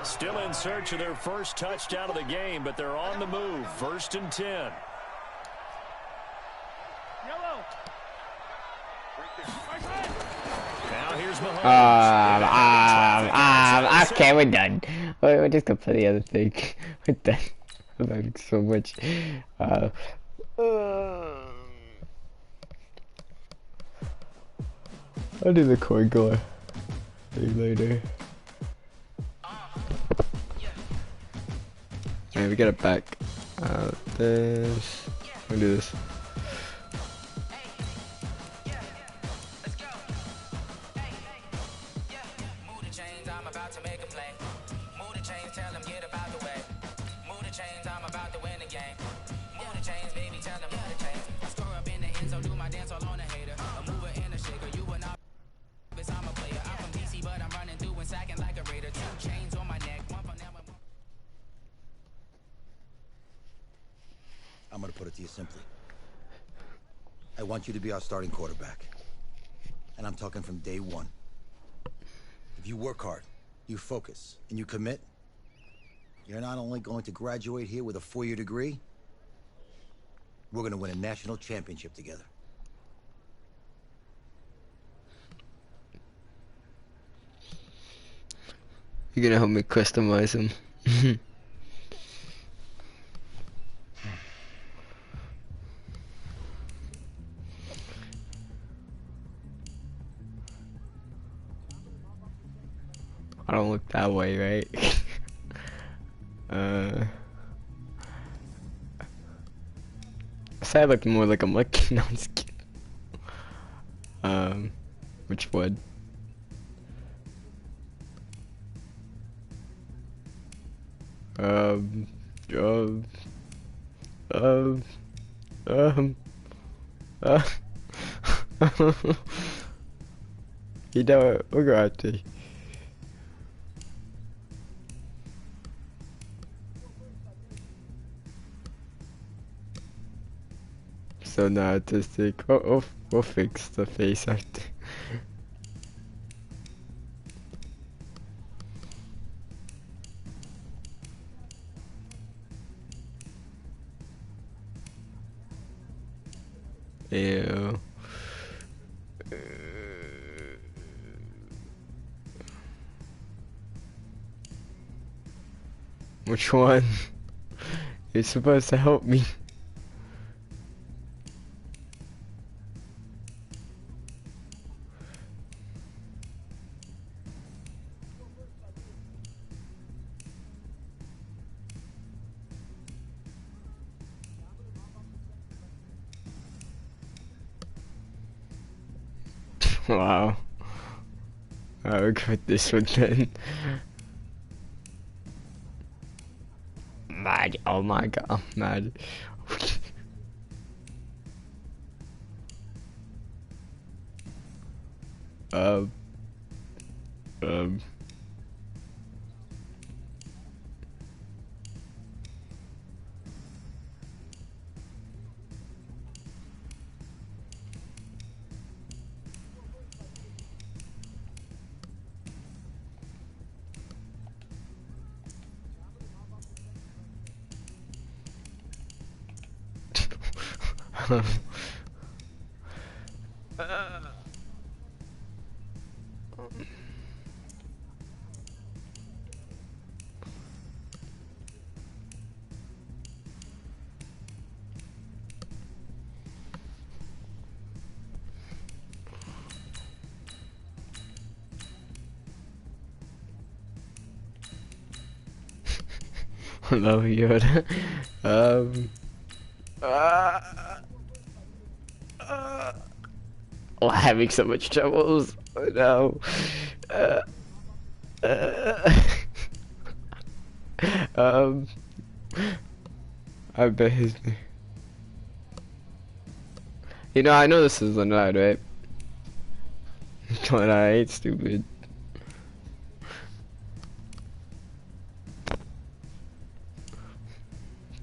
Still in search of their first touchdown of the game, but they're on the move. 1st and 10. Now here's Mahomes. Okay, we're done. We're just gonna play the other thing. We're done. I'm having so much. I'll do the coin gore thing later. Yeah, we got it back. This. We'll do this. I'm going to put it to you simply. I want you to be our starting quarterback. And I'm talking from day one. If you work hard, you focus, and you commit, you're not only going to graduate here with a 4-year degree, we're going to win a national championship together. You're gonna help me customize him. I don't look that way, right? I say I look more like a monkey. No, I'm just kidding. Which one? You know, we'll go out there. So now artistic. We'll fix the face acting. Ew. Which one? You're supposed to help me. Wow. I'll go with this one then. Mad. Oh my god, I'm mad. um. Hello, Yoda. Oh, having so much troubles. Oh, no. Um, I bet his. You know, I know this is Leonard, right? But I ain't stupid.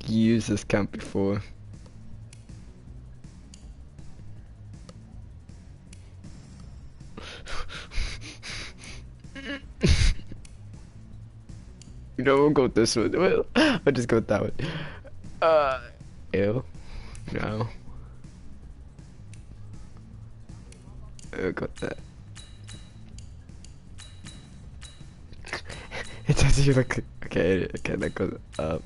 You used this count before. You know, we'll go with this one. Well, I'll just go with that one. Ew. No. I'll go with that. It doesn't even look. Okay, that goes up.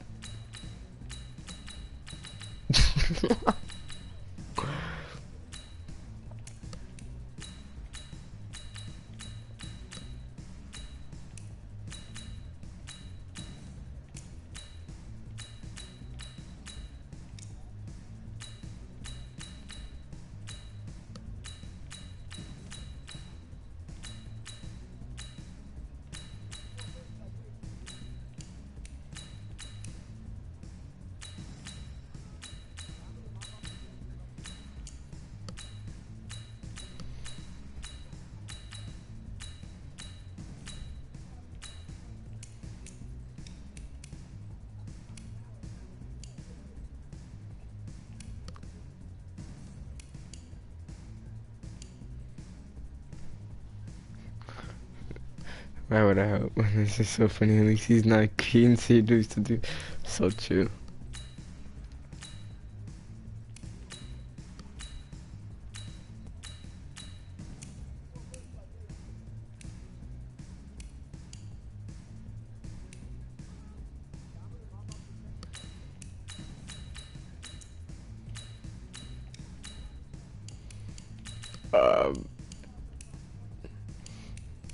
Why would I hope? This is so funny. At least he's not keen. So he used to do. So true.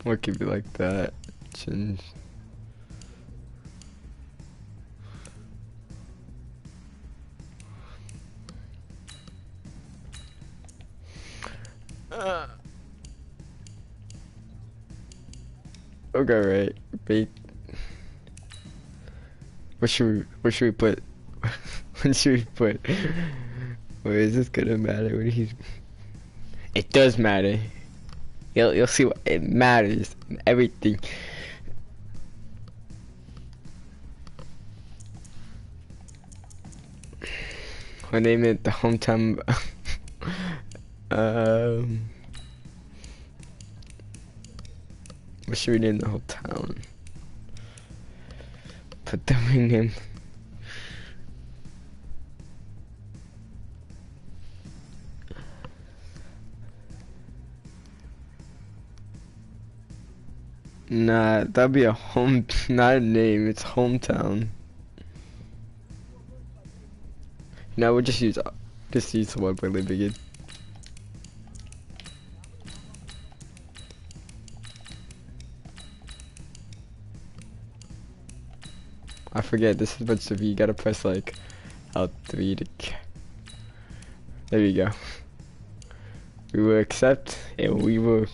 What could be like that? Change. Okay, right. Bait. What should we put? What should we put? Where is this gonna matter when he's? It does matter. You'll see what it matters. Everything. We'll name it the hometown. What should we name the whole town? Put the ring in. Nah, that'd be a home, not a name. It's hometown. No, we'll just use the one we're living in. I forget, this is much of you gotta press like L3 to. There we go. We will accept and we will.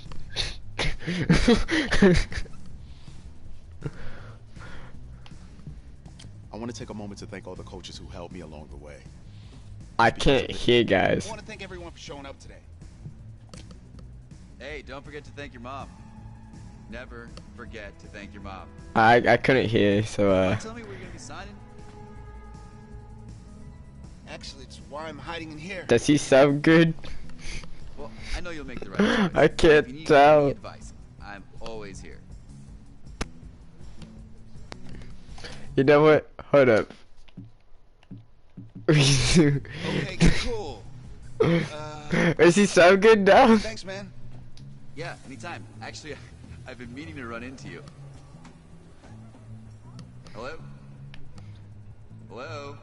I want to take a moment to thank all the coaches who helped me along the way. I can't hear, guys. I want to thank everyone for showing up today. Hey, don't forget to thank your mom. Never forget to thank your mom. I couldn't hear, so Tell me where you're gonna be signing. Actually, it's why I'm hiding in here. Does he sound good? Well, I know you'll make the right choice. I can't if you need tell. any advice, I'm always here. You know what? Hold up. Okay, cool. Does he sound good now? Thanks, man. Yeah, anytime. Actually, I've been meaning to run into you. Hello? Hello?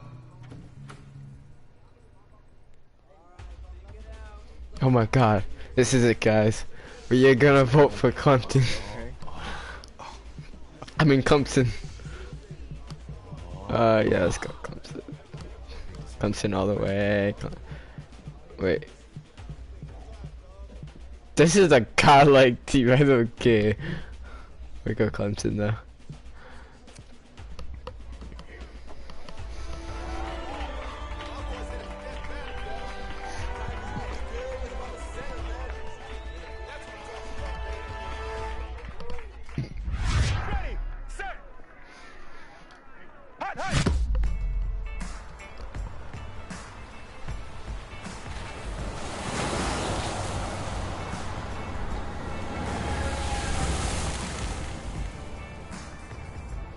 Oh my god. This is it, guys. We are gonna vote for Compton. I mean Compton. Yeah, let's go Clemson. Clemson all the way. Wait. This is a godlike team, I don't care. We go Clemson though. Ready, set. Hot, hot.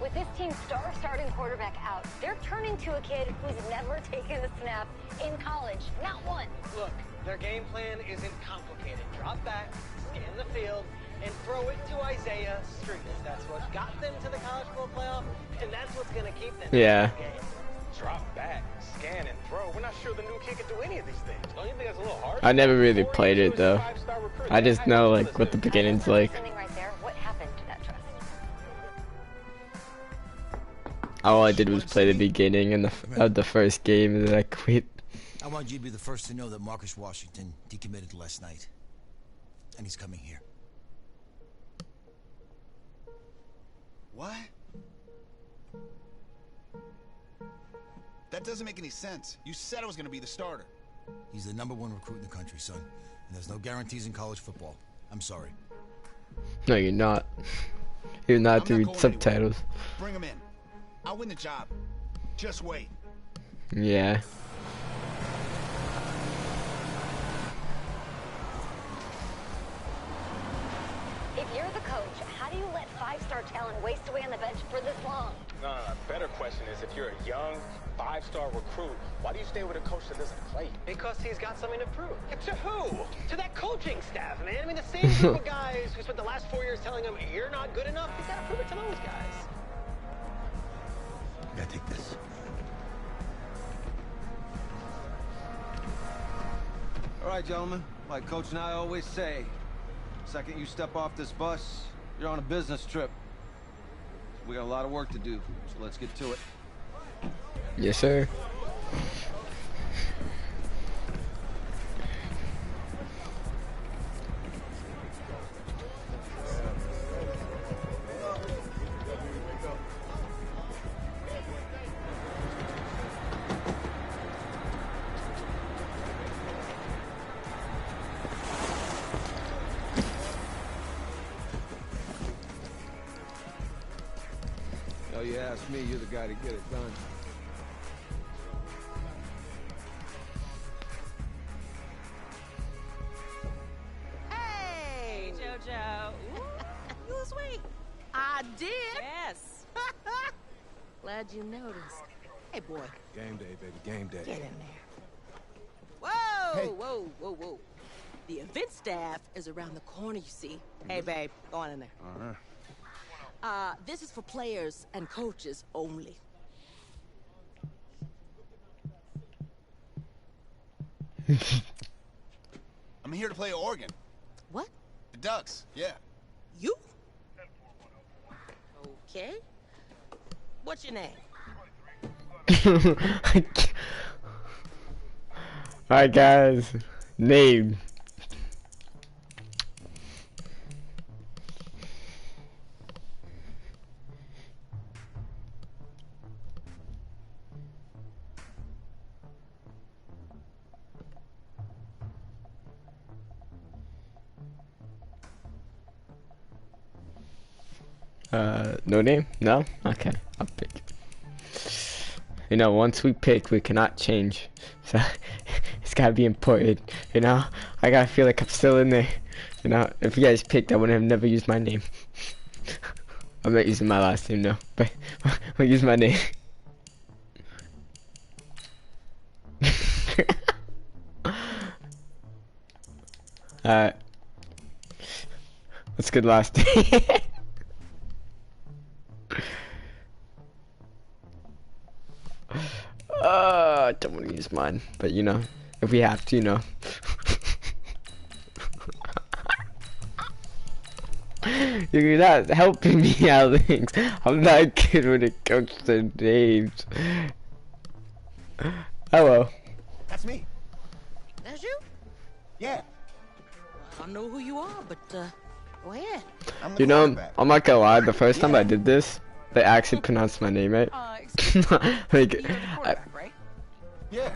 With this team's star starting quarterback out, they're turning to a kid who's never taken a snap in college. Not one. Look, their game plan isn't complicated. Drop back, scan the field, and throw it to Isaiah Street. That's what got them to the college football playoff, and that's what's going to keep them Yeah. in this game. Drop back, scan, and throw. We're not sure the new kid can do any of these things. Don't you think that's a little hard? I never really played it though. I just know like what the beginning's like. Right there. What happened to that trust? All I did was play the beginning and of the first game, and then I quit. I want you to be the first to know that Marcus Washington decommitted last night. And he's coming here. What? That doesn't make any sense. You said I was going to be the starter. He's the #1 recruit in the country, son. And there's no guarantees in college football. I'm sorry. No, you're not. You're not to read subtitles. Bring him in. I'll win the job. Just wait. Yeah. If you're the coach, how do you let five-star talent waste away on the bench for this long? No. Better question is, if you're a young, five-star recruit, why do you stay with a coach that doesn't play? Because he's got something to prove. To who? To that coaching staff, man. I mean, the same group of guys who spent the last 4 years telling him, you're not good enough. He's got to prove it to those guys. Yeah, take this. All right, gentlemen. Like Coach and I always say, second you step off this bus, you're on a business trip. We got a lot of work to do, so let's get to it. Yes, sir. Oh, you ask me, you're the guy to get it done. Hey, JoJo. Ooh, you was sweet. I did. Yes. Glad you noticed. Hey, boy. Game day, baby, game day. Get in there. Whoa, Hey. whoa, whoa, whoa. The event staff is around the corner, you see. Hey, babe, go on in there. This is for players and coaches only. I'm here to play Oregon. What? The Ducks, yeah. You? Okay. What's your name? Alright, guys. Name. No name? No? Okay, I'll pick. You know, once we pick, we cannot change. So, it's gotta be important, you know? I gotta feel like I'm still in there. You know, if you guys picked, I would have never used my name. I'm not using my last name, no. But, I'll use my name. Alright. What's good last name? I don't want to use mine, but you know, if we have to, you know. You're not helping me, Alex. I'm not good when it comes to names. Hello. That's me. That's you? Yeah. I don't know who you are, but go ahead. I'm the You know, quarterback. I'm not gonna lie, the first time I did this, they actually pronounced my name right. Like, You're the quarterback, right? Yeah.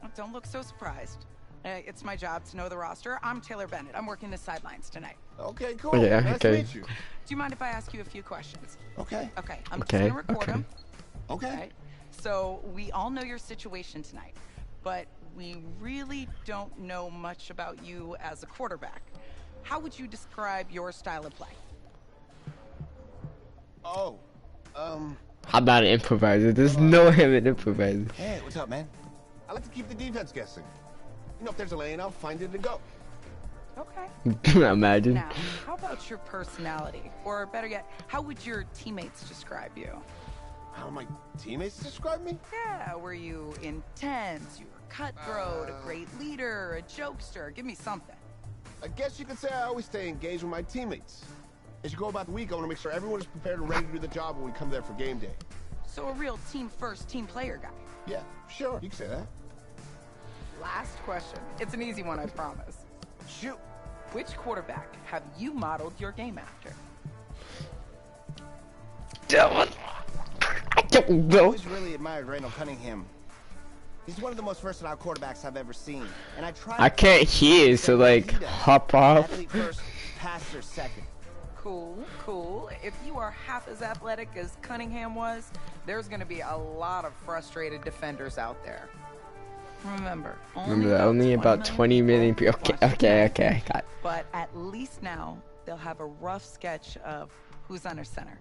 Well, don't look so surprised. It's my job to know the roster. I'm Taylor Bennett. I'm working the sidelines tonight. Okay, cool. Yeah, Nice okay. to meet you. Do you mind if I ask you a few questions? Okay. Okay, I'm just Okay, gonna record okay. them. Okay. So we all know your situation tonight, but we really don't know much about you as a quarterback. How would you describe your style of play? Oh, I'm not an improviser. There's no way I'm an improviser. hey, what's up, man? I like to keep the defense guessing. You know, if there's a lane, I'll find it and go. Okay. Imagine. Now, how about your personality? Or better yet, how would your teammates describe you? How my teammates describe me? Yeah, were you intense? You were cutthroat, a great leader, a jokester? Give me something. I guess you could say I always stay engaged with my teammates. As you go about the week, I want to make sure everyone is prepared and ready to do the job when we come there for game day. So a real team-first, team-player guy. Yeah, sure, you can say that. Last question. It's an easy one, I promise. Shoot. Which quarterback have you modeled your game after? I don't I know. always really admired Randall Cunningham. He's one of the most versatile quarterbacks I've ever seen. And I tried I can't hear, so like, hop off. athlete first, passer second. Cool, cool. If you are half as athletic as Cunningham was, there's going to be a lot of frustrated defenders out there. Remember, Only about 20 million people. Okay, I got it. But at least now, they'll have a rough sketch of who's under center.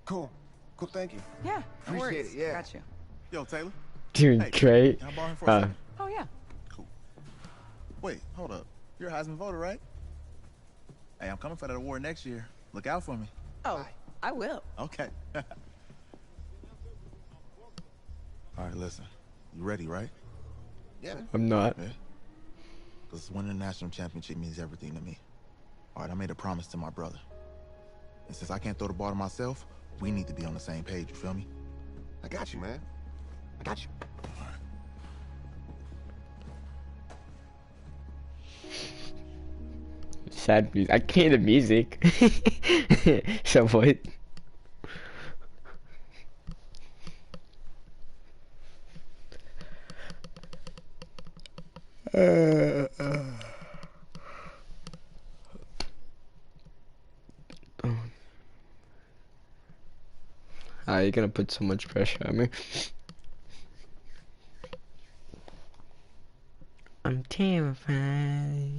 Cool, thank you. Yeah, no Appreciate worries. it, yeah. Got you. Yo, Taylor. Doing Hey, great. can I borrow him for a second? Oh, yeah. Cool. Wait, hold up. You're a Heisman voter, right? Hey, I'm coming for that award next year. Look out for me. Oh, I will. Okay. All right, listen. You ready, right? Yeah. I'm not. Yeah. Because winning the national championship means everything to me. All right, I made a promise to my brother. And since I can't throw the ball to myself, we need to be on the same page, you feel me? I got you, man. I got you. Sad music. I can't hear the music. So what? You're gonna put so much pressure on me. I'm terrified.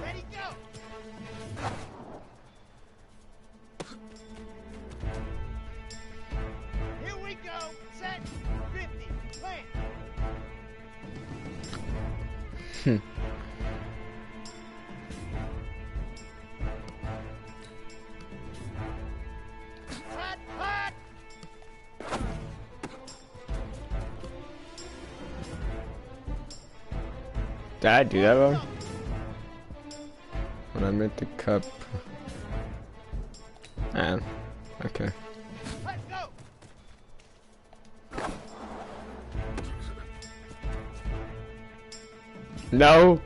Ready, go! Here we go. Set. 50. Plant. Hot, hot. Did I do that wrong? When I meant the cup. Okay. Let's go. No.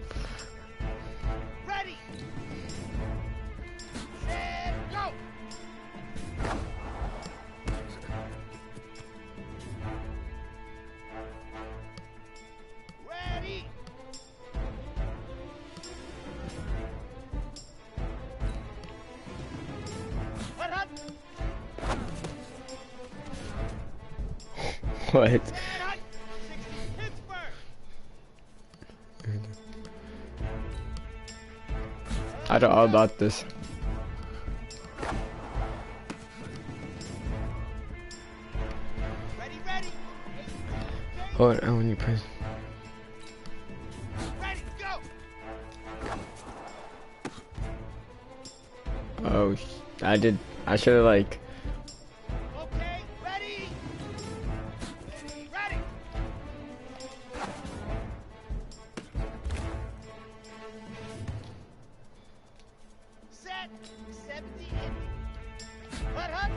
Ready. Set, go. Ready. Hut, hut. What? Set, hut. 60 Pittsburgh. I know all about this. Hold on when you press. Oh, I should have like. Okay, ready? Ready. Set. 70. Hut, hut.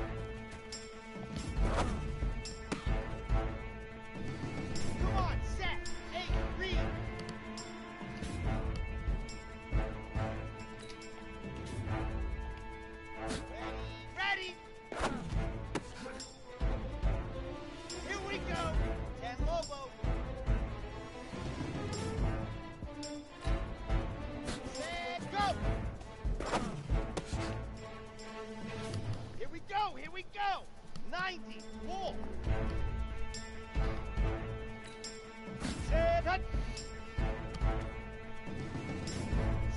Come on, set. 8, read. Ready. Here we go. 10 Lobo. Set, go. Here we go. Here we go. 90. Pull. Set, hut.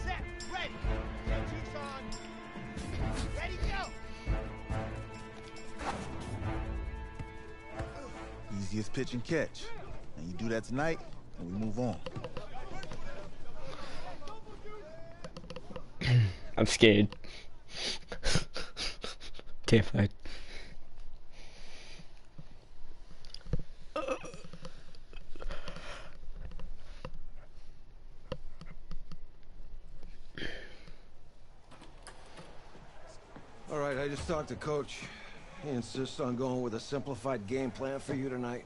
Set, ready. 10 Tucson. Ready, go. Easiest pitch and catch. And you do that tonight, and we move on. I'm scared. Terrified. All right, I just talked to Coach. He insists on going with a simplified game plan for you tonight.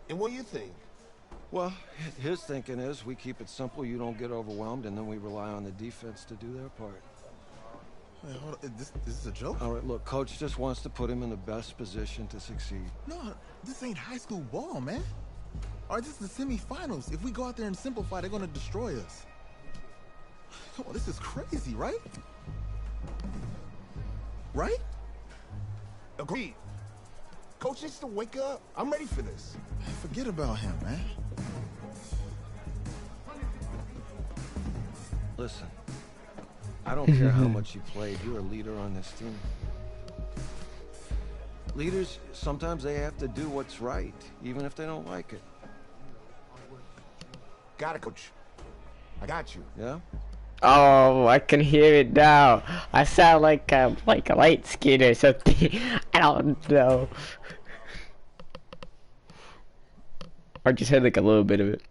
And what do you think? Well, his thinking is we keep it simple, you don't get overwhelmed, and then we rely on the defense to do their part. Wait, hold on. This is a joke? All right, look, Coach just wants to put him in the best position to succeed. No, this ain't high school ball, man. All right, this is the semifinals. If we go out there and simplify, they're gonna destroy us. Come on, this is crazy, right? Right? Agreed. Coach needs to wake up. I'm ready for this. Forget about him, man. Listen, I don't care how much you played. You're a leader on this team. Leaders, sometimes they have to do what's right, even if they don't like it. Got it, Coach. I got you. Yeah? Oh, I can hear it now. I sound like a light skin or something. I don't know. I just heard like a little bit of it.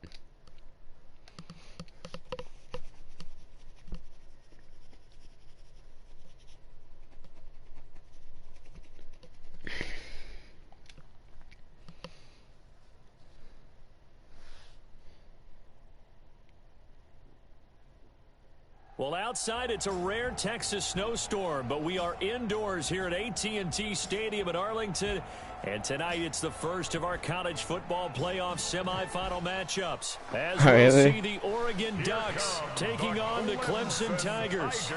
Well, outside it's a rare Texas snowstorm, but we are indoors here at AT&T Stadium in Arlington. And tonight it's the first of our college football playoff semifinal matchups. As we'll see the Oregon Ducks taking on the Clemson Tigers.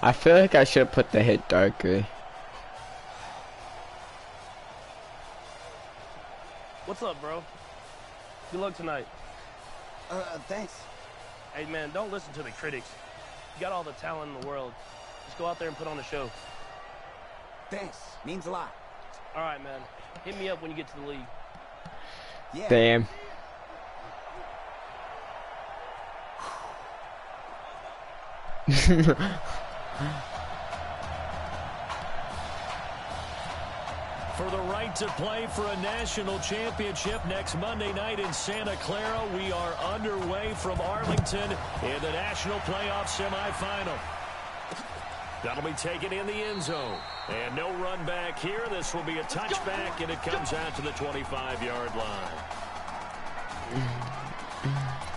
I feel like I should put the hit darker. What's up, bro? Good luck tonight. Thanks. Hey, man, don't listen to the critics. You got all the talent in the world. Just go out there and put on a show. Thanks. Means a lot. All right, man. Hit me up when you get to the league. Yeah. Damn. For the right to play for a national championship next Monday night in Santa Clara, we are underway from Arlington in the national playoff semifinal. That'll be taken in the end zone. And no run back here. This will be a touchback, and it comes out to the 25-yard line.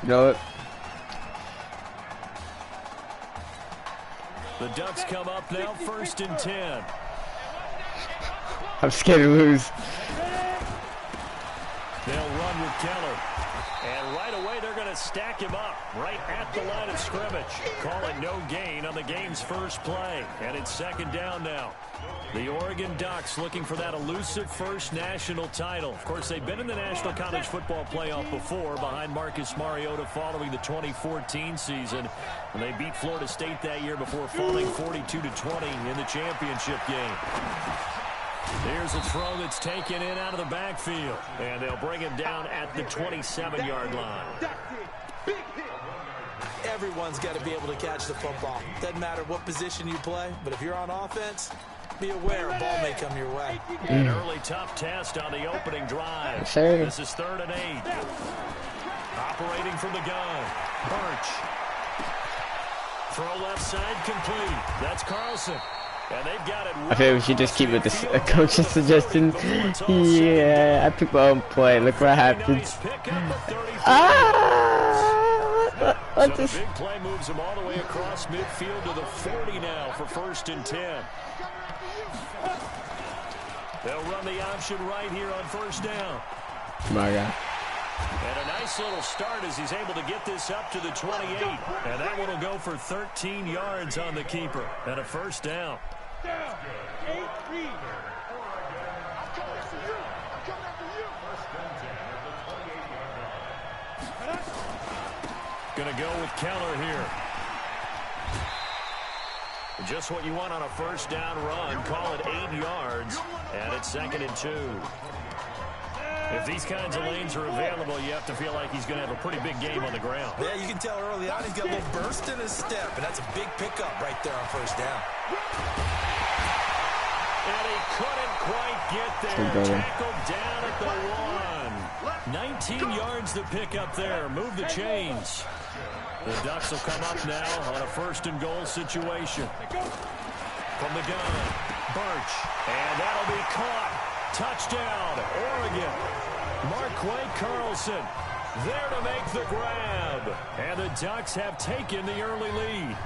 No. The Ducks come up now, 1st and 10. I'm scared to lose. They'll run with Keller. And right away, they're going to stack him up right at the line of scrimmage. Call it no gain on the game's first play. And it's second down now. The Oregon Ducks looking for that elusive first national title. Of course, they've been in the National College Football Playoff before behind Marcus Mariota following the 2014 season. And they beat Florida State that year before falling 42-20 in the championship game. Here's a throw that's taken in out of the backfield. And they'll bring him down at the 27-yard line. Everyone's got to be able to catch the football. Doesn't matter what position you play, but if you're on offense, be aware a ball may come your way. An early tough test on the opening drive. Sure. This is 3rd and 8. Operating from the gun. Birch. Throw left side complete. That's Carlson. And they've got it. I feel we should just keep with this coach's suggestion. Yeah, I picked my own play. Look what happens. So the big play moves them all the way across midfield to the 40 now for 1st and 10. They'll run the option right here on 1st down. My God. And a nice little start as he's able to get this up to the 28. And that one will go for 13 yards on the keeper and a 1st down. Down. 8-3. I'm coming after you. I'm coming after you. Gonna go with Keller here. Just what you want on a 1st down run. Call it 8 yards. And it's 2nd and 2. If these kinds of lanes are available, you have to feel like he's going to have a pretty big game on the ground. Yeah, you can tell early on he's got a little burst in his step, and that's a big pickup right there on 1st down. And he couldn't quite get there. Tackled down at the 1. 19 yards to pick up there. Move the chains. The Ducks will come up now on a 1st and goal situation. From the gun, Birch. And that'll be caught. Touchdown, Oregon. Marquay Carlson there to make the grab. And the Ducks have taken the early lead.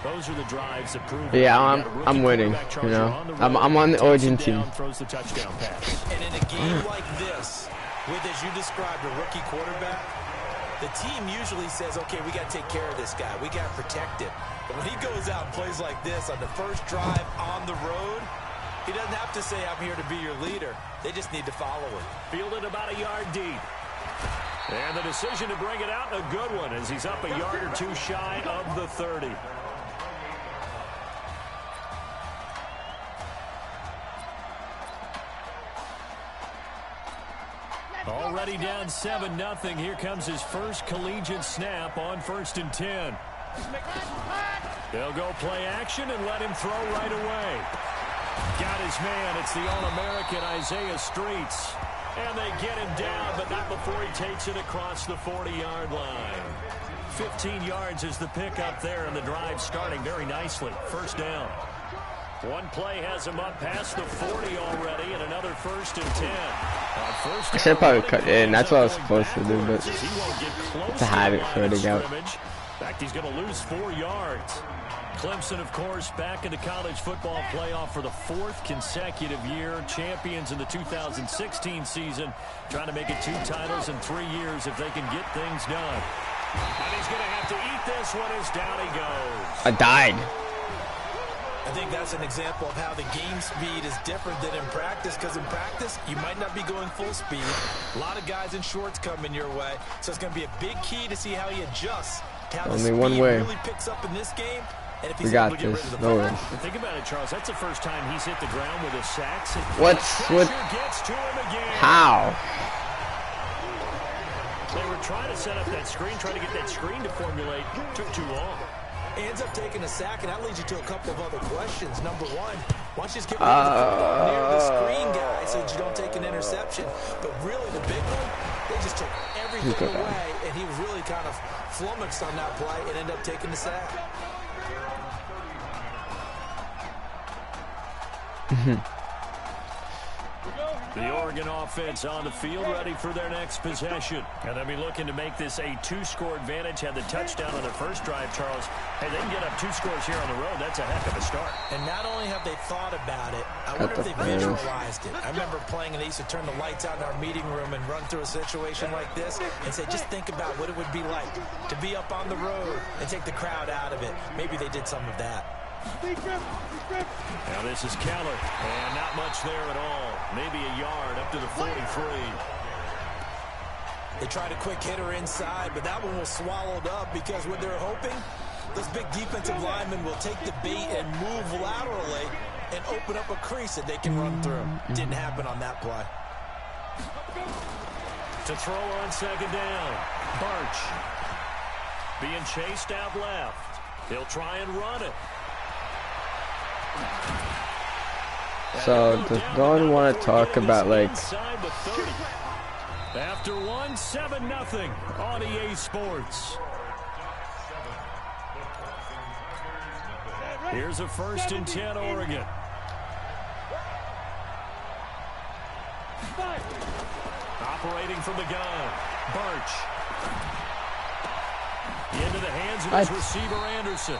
Those are the drives that prove. Yeah, I'm winning. You know, I'm on the Oregon team. Throws the touchdown pass. And in a game like this, with, as you described, a rookie quarterback, the team usually says, okay, we got to take care of this guy. We got to protect him. But when he goes out and plays like this on the first drive on the road, he doesn't have to say, I'm here to be your leader. They just need to follow him. Fielded about a yard deep. And the decision to bring it out, a good one, as he's up a yard or two shy of the 30. Already down 7-0. Here comes his first collegiate snap on 1st and 10. They'll go play action and let him throw right away. Got his man. It's the All-American Isaiah Streets. And they get him down, but not before he takes it across the 40-yard line. 15 yards is the pickup there, and the drive starting very nicely. 1st down. One play has him up past the 40 already, and another 1st and 10. I should probably cut in. That's what I was supposed to do, but it's a habit further out. In fact, he's going to lose 4 yards. Clemson, of course, back in the college football playoff for the 4th consecutive year. Champions in the 2016 season, trying to make it 2 titles in 3 years if they can get things done. And he's going to have to eat this one as down he goes. I died. I think that's an example of how the game speed is different than in practice, because in practice, you might not be going full speed. A lot of guys in shorts coming your way, so it's going to be a big key to see how he adjusts. How only one way. Really picks up in this game. And if we got this. No worries. Think about it, Charles. That's the first time he's hit the ground with a sack. What? Gets to him again. How? They were trying to set up that screen, trying to get that screen to formulate. Took too long. He ends up taking a sack, and that leads you to a couple of other questions. Number one, why don't you just get rid of the football near the screen guy so that you don't take an interception? But really, the big one, they just took everything away, and he was really kind of flummoxed on that play and ended up taking the sack. The Oregon offense on the field, ready for their next possession. And they'll be looking to make this a 2-score advantage. Had the touchdown on their first drive, Charles. Hey, they can get up 2 scores here on the road. That's a heck of a start. And not only have they thought about it, I wonder if they visualized it. I remember playing, and they used to turn the lights out in our meeting room and run through a situation like this and say, just think about what it would be like to be up on the road and take the crowd out of it. Maybe they did some of that. Now this is Keller, and not much there at all. Maybe a yard up to the 43. They tried a quick hitter inside, but that one was swallowed up because what they're hoping, those big defensive linemen will take the bait and move laterally and open up a crease that they can run through. Didn't happen on that play. To throw on second down, Birch being chased out left. He'll try and run it. So does no one want to talk about like after 7-0 on EA Sports. Here's a 1st and 10 Oregon. Operating from the gun, Birch into the hands of his receiver Anderson.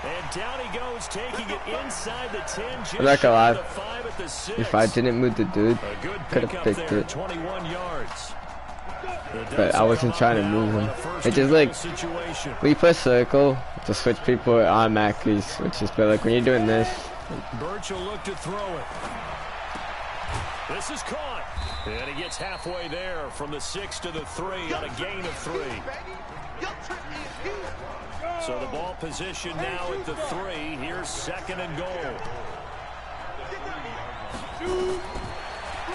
And down he goes, taking it inside the 10. I'm not gonna lie. If I didn't move the dude, could have picked it. 21 yards. But I wasn't trying to move him. It just like when you press circle to switch people, it automatically switches. But like when you're doing this, Birch will look to throw it. This is caught, and he gets halfway there from the 6 to the 3 on a gain of 3. So the ball position now at the 3. Here's 2nd and goal.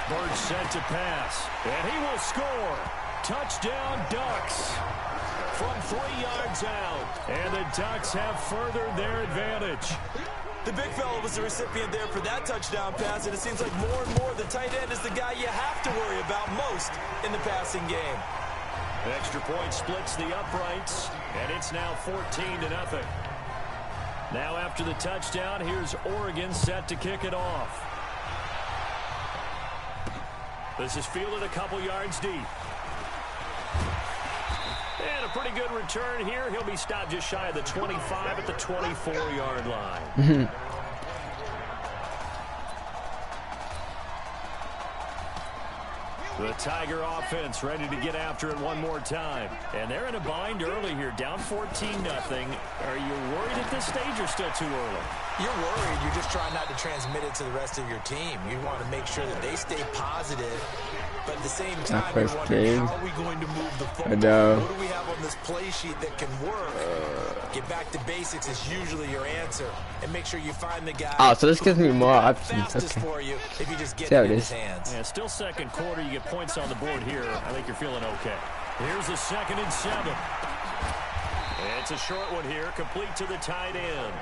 Bird sent to pass, and he will score. Touchdown Ducks from 3 yards out, and the Ducks have furthered their advantage. The big fella was the recipient there for that touchdown pass, and it seems like more and more the tight end is the guy you have to worry about most in the passing game. Extra point splits the uprights, and it's now 14-0. Now after the touchdown, here's Oregon set to kick it off. This is fielded a couple yards deep. And a pretty good return here. He'll be stopped just shy of the 25 at the 24-yard line. The Tiger offense ready to get after it one more time. And they're in a bind early here, down 14-0. Are you worried at this stage or still too early? You're worried. You're just trying not to transmit it to the rest of your team. You want to make sure that they stay positive. But at the same time, you're wondering, how are we going to move the football? What do we have on this play sheet that can work? Get back to basics is usually your answer. And make sure you find the guy. Oh, so this gives me more options. Okay. For you if you just get it in in his hands. Yeah, still second quarter. You get points on the board here. I think you're feeling okay. Here's a 2nd and 7. It's a short one here, complete to the tight end.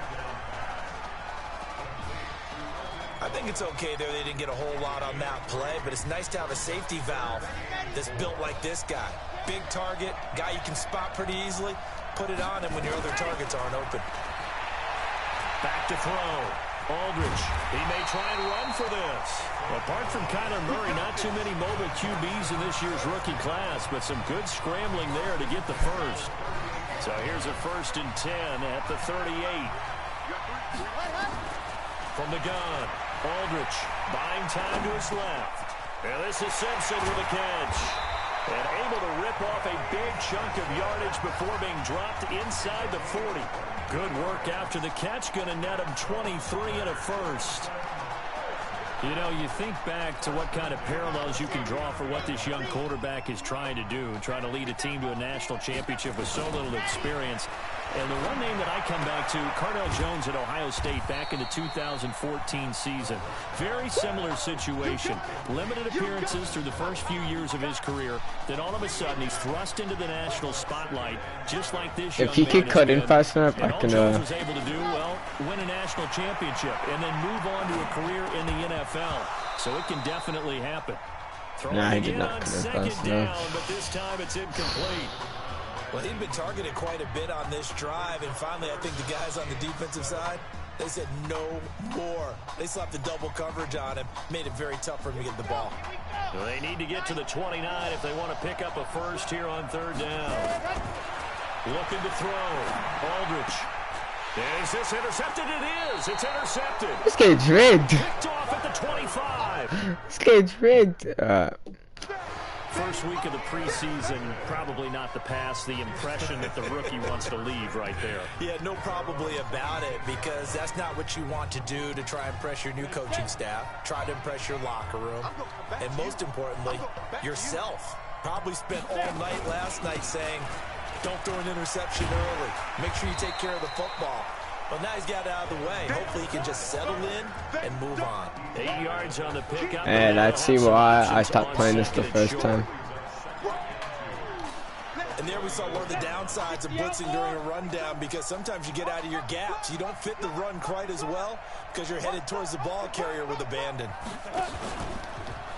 I think it's okay there. They didn't get a whole lot on that play, but it's nice to have a safety valve that's built like this guy. Big target, guy you can spot pretty easily. Put it on him when your other targets aren't open. Back to throw. Aldridge, he may try and run for this. Apart from Kyler Murray, not too many mobile QBs in this year's rookie class, but some good scrambling there to get the first. So here's a 1st and 10 at the 38. From the gun, Aldridge buying time to his left. And this is Simpson with a catch. And able to rip off a big chunk of yardage before being dropped inside the 40. Good work after the catch. Going to net him 23 and a first. You know, you think back to what kind of parallels you can draw for what this young quarterback is trying to do, trying to lead a team to a national championship with so little experience. And the one name that I come back to, Cardell Jones at Ohio State back in the 2014 season. Very similar situation. Limited appearances through the first few years of his career. Then all of a sudden he's thrust into the national spotlight, just like this young man. If he could cut in fast enough, I can. Jones was able to do, well, win a national championship and then move on to a career in the NFL. So it can definitely happen. Nah, he did not cut in fast enough. But this time it's incomplete. Well, he'd been targeted quite a bit on this drive, and finally I think the guys on the defensive side They said no more. They slapped the double coverage on him, made it very tough for him to get the ball. Well, they need to get to the 29 if they want to pick up a first here on third down. Looking to throw. Aldridge. Is this intercepted? It is. It's intercepted. This game's rigged. Picked off at the 25. This game's rigged. First week of the preseason, probably not the pass. The impression that the rookie wants to leave right there. Yeah, no probably about it, because that's not what you want to do to try and impress your new coaching staff. Try to impress your locker room. And most importantly, yourself. Probably spent all night last night saying, don't throw an interception early. Make sure you take care of the football. Well, now he's got it out of the way. Hopefully he can just settle in and move on. 8 yards on the pickup. And I'd see why I stopped playing this the first time. And there we saw one of the downsides of blitzing during a rundown, because sometimes you get out of your gaps. You don't fit the run quite as well because you're headed towards the ball carrier with abandon.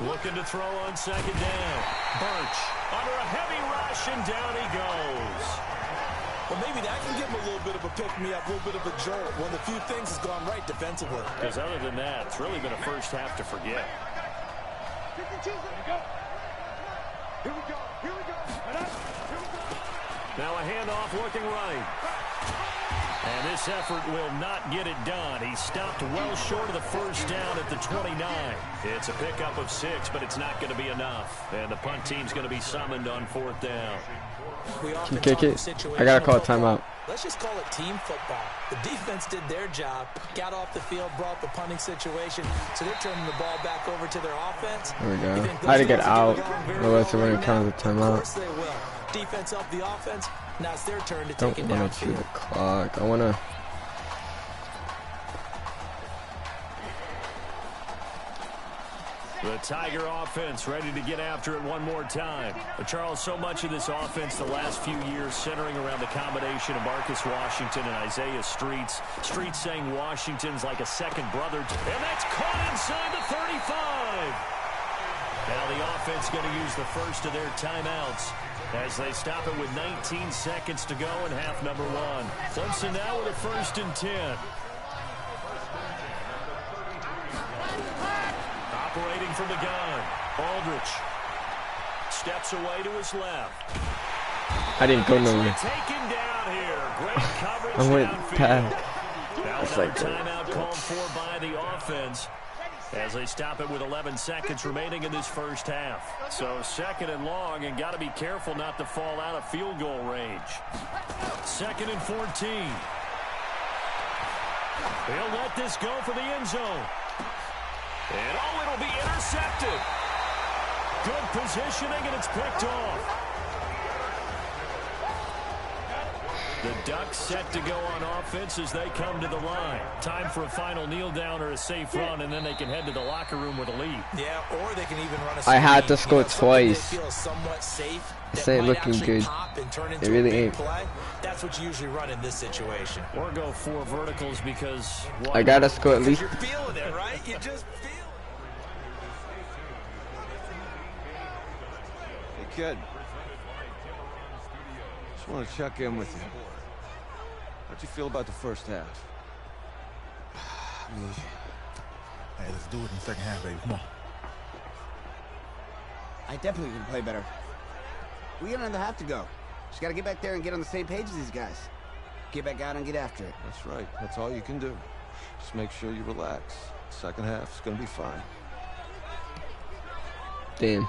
Looking to throw on second down. Birch under a heavy rush, and down he goes. Well, maybe that can give him a little bit of a pick-me-up, a little bit of a jolt. One of the few things has gone right defensively. Because other than that, it's really been a first half to forget. Now a handoff looking right. And this effort will not get it done. He stopped well short of the first down at the 29. It's a pickup of 6, but it's not going to be enough. And the punt team's going to be summoned on fourth down. Can you kick it? I got to call a timeout. Let's just call it team football. The defense did their job, got off the field, brought the punting situation, so they're turning the ball back over to their offense. There we go. I had to get out, otherwise it wouldn't count as a timeout. Of course they will. Defense helped the offense. Now it's their turn to take it downfield. I don't want to chew the clock. I want to... The Tiger offense ready to get after it one more time. But Charles, so much of this offense the last few years centering around the combination of Marcus Washington and Isaiah Streets. Streets saying Washington's like a second brother. And that's caught inside the 35. Now the offense going to use the first of their timeouts as they stop it with 19 seconds to go in half number 1. Clemson now with a 1st and 10. Operating from the gun. Aldridge steps away to his left. I didn't go nowhere. Taken down here. Great coverage. I went back. Now another timeout called for by the offense as they stop it with 11 seconds remaining in this first half. So 2nd and long, and got to be careful not to fall out of field goal range. 2nd and 14. He'll let this go for the end zone. And oh, it'll be intercepted. Good positioning, and it's picked off. The Ducks set to go on offense as they come to the line. Time for a final kneel down or a safe run, and then they can head to the locker room with a lead. Yeah, or they can even run a I had to score twice. Safe, this ain't looking good. It really ain't. Play. That's what you usually run in this situation. Or go 4 verticals because I gotta score at least. You're feeling it, right? You just feel. Hey, kid. Just want to check in with you. How'd you feel about the first half? Hey, let's do it in the second half, baby. Come on. I definitely can play better. We got another half to go. Just got to get back there and get on the same page as these guys. Get back out and get after it. That's right. That's all you can do. Just make sure you relax. Second half's gonna be fine. Damn.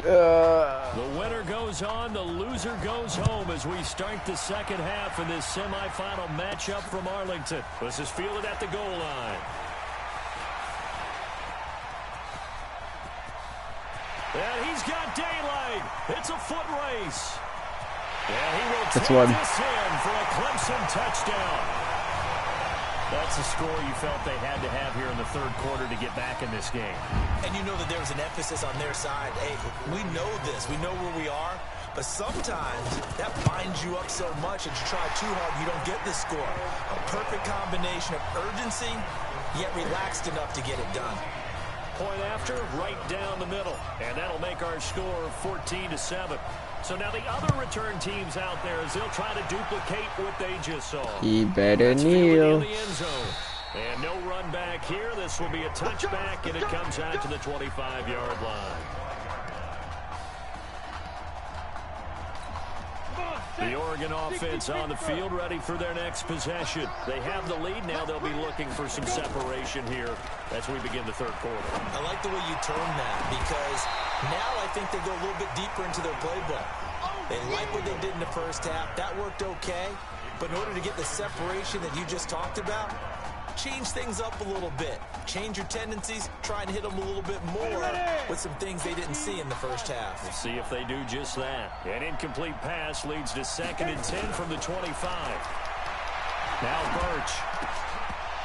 The winner goes on, the loser goes home as we start the second half in this semifinal matchup from Arlington. This is fielded at the goal line. And he's got daylight. It's a foot race. And he will take this in for a Clemson touchdown. That's the score you felt they had to have here in the third quarter to get back in this game. And you know that there was an emphasis on their side. Hey, we know this. We know where we are. But sometimes that binds you up so much that you try too hard, you don't get the score. A perfect combination of urgency, yet relaxed enough to get it done. Point after, right down the middle. And that'll make our score 14-7. So now the other return teams out there as they'll try to duplicate what they just saw. He better That's kneel. in the end zone. And no run back here. This will be a touchback, and it comes out to the 25-yard line. The Oregon offense on the field, ready for their next possession. They have the lead. Now they'll be looking for some separation here as we begin the third quarter. I like the way you term that, because now I think they go a little bit deeper into their playbook. They like what they did in the first half. That worked okay. But in order to get the separation that you just talked about, change things up a little bit. Change your tendencies. Try and hit them a little bit more with some things they didn't see in the first half. We'll see if they do just that. An incomplete pass leads to 2nd and 10 from the 25. Now Birch.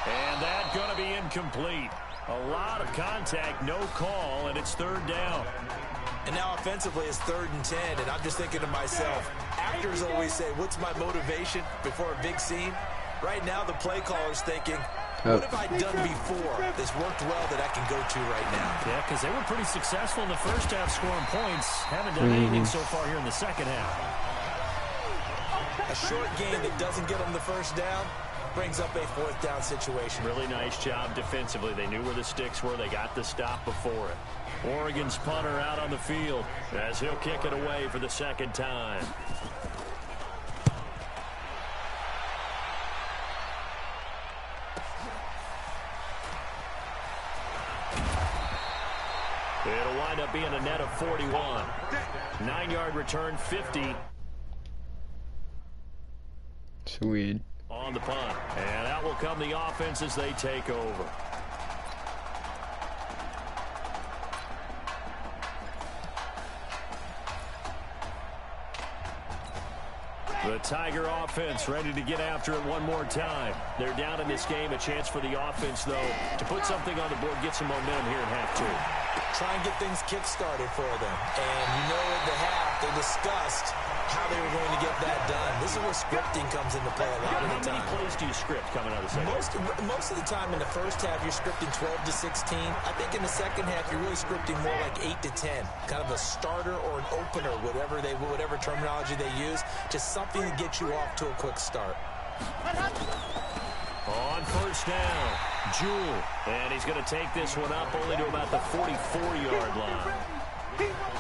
And that's going to be incomplete. A lot of contact, no call, and it's 3rd down. And now offensively it's 3rd and 10, and I'm just thinking to myself, actors always say, what's my motivation before a big scene? Right now the play caller's thinking, what have I done before that's worked well that I can go to right now? Yeah, because they were pretty successful in the first half scoring points. Haven't done anything so far here in the second half. A short game that doesn't get them the first down brings up a 4th down situation. Really nice job defensively. They knew where the sticks were. They got the stop before it. Oregon's punter out on the field as he'll kick it away for the 2nd time. It'll wind up being a net of 41. 9-yard return, 50. Sweet. On the punt. And out will come the offense as they take over. The Tiger offense ready to get after it one more time. They're down in this game. A chance for the offense, though, to put something on the board, get some momentum here in half 2. Try and get things kick-started for them. And you know at the half, they discussed how they were going to get that done. This is where scripting comes into play a lot of the time. How many plays do you script coming out of the second half? Most of the time in the first half, you're scripting 12 to 16. I think in the second half, you're really scripting more like 8 to 10. Kind of a starter or an opener, whatever terminology they use. Just something to get you off to a quick start. On 1st down, Jewell. And he's going to take this one up only to about the 44-yard line.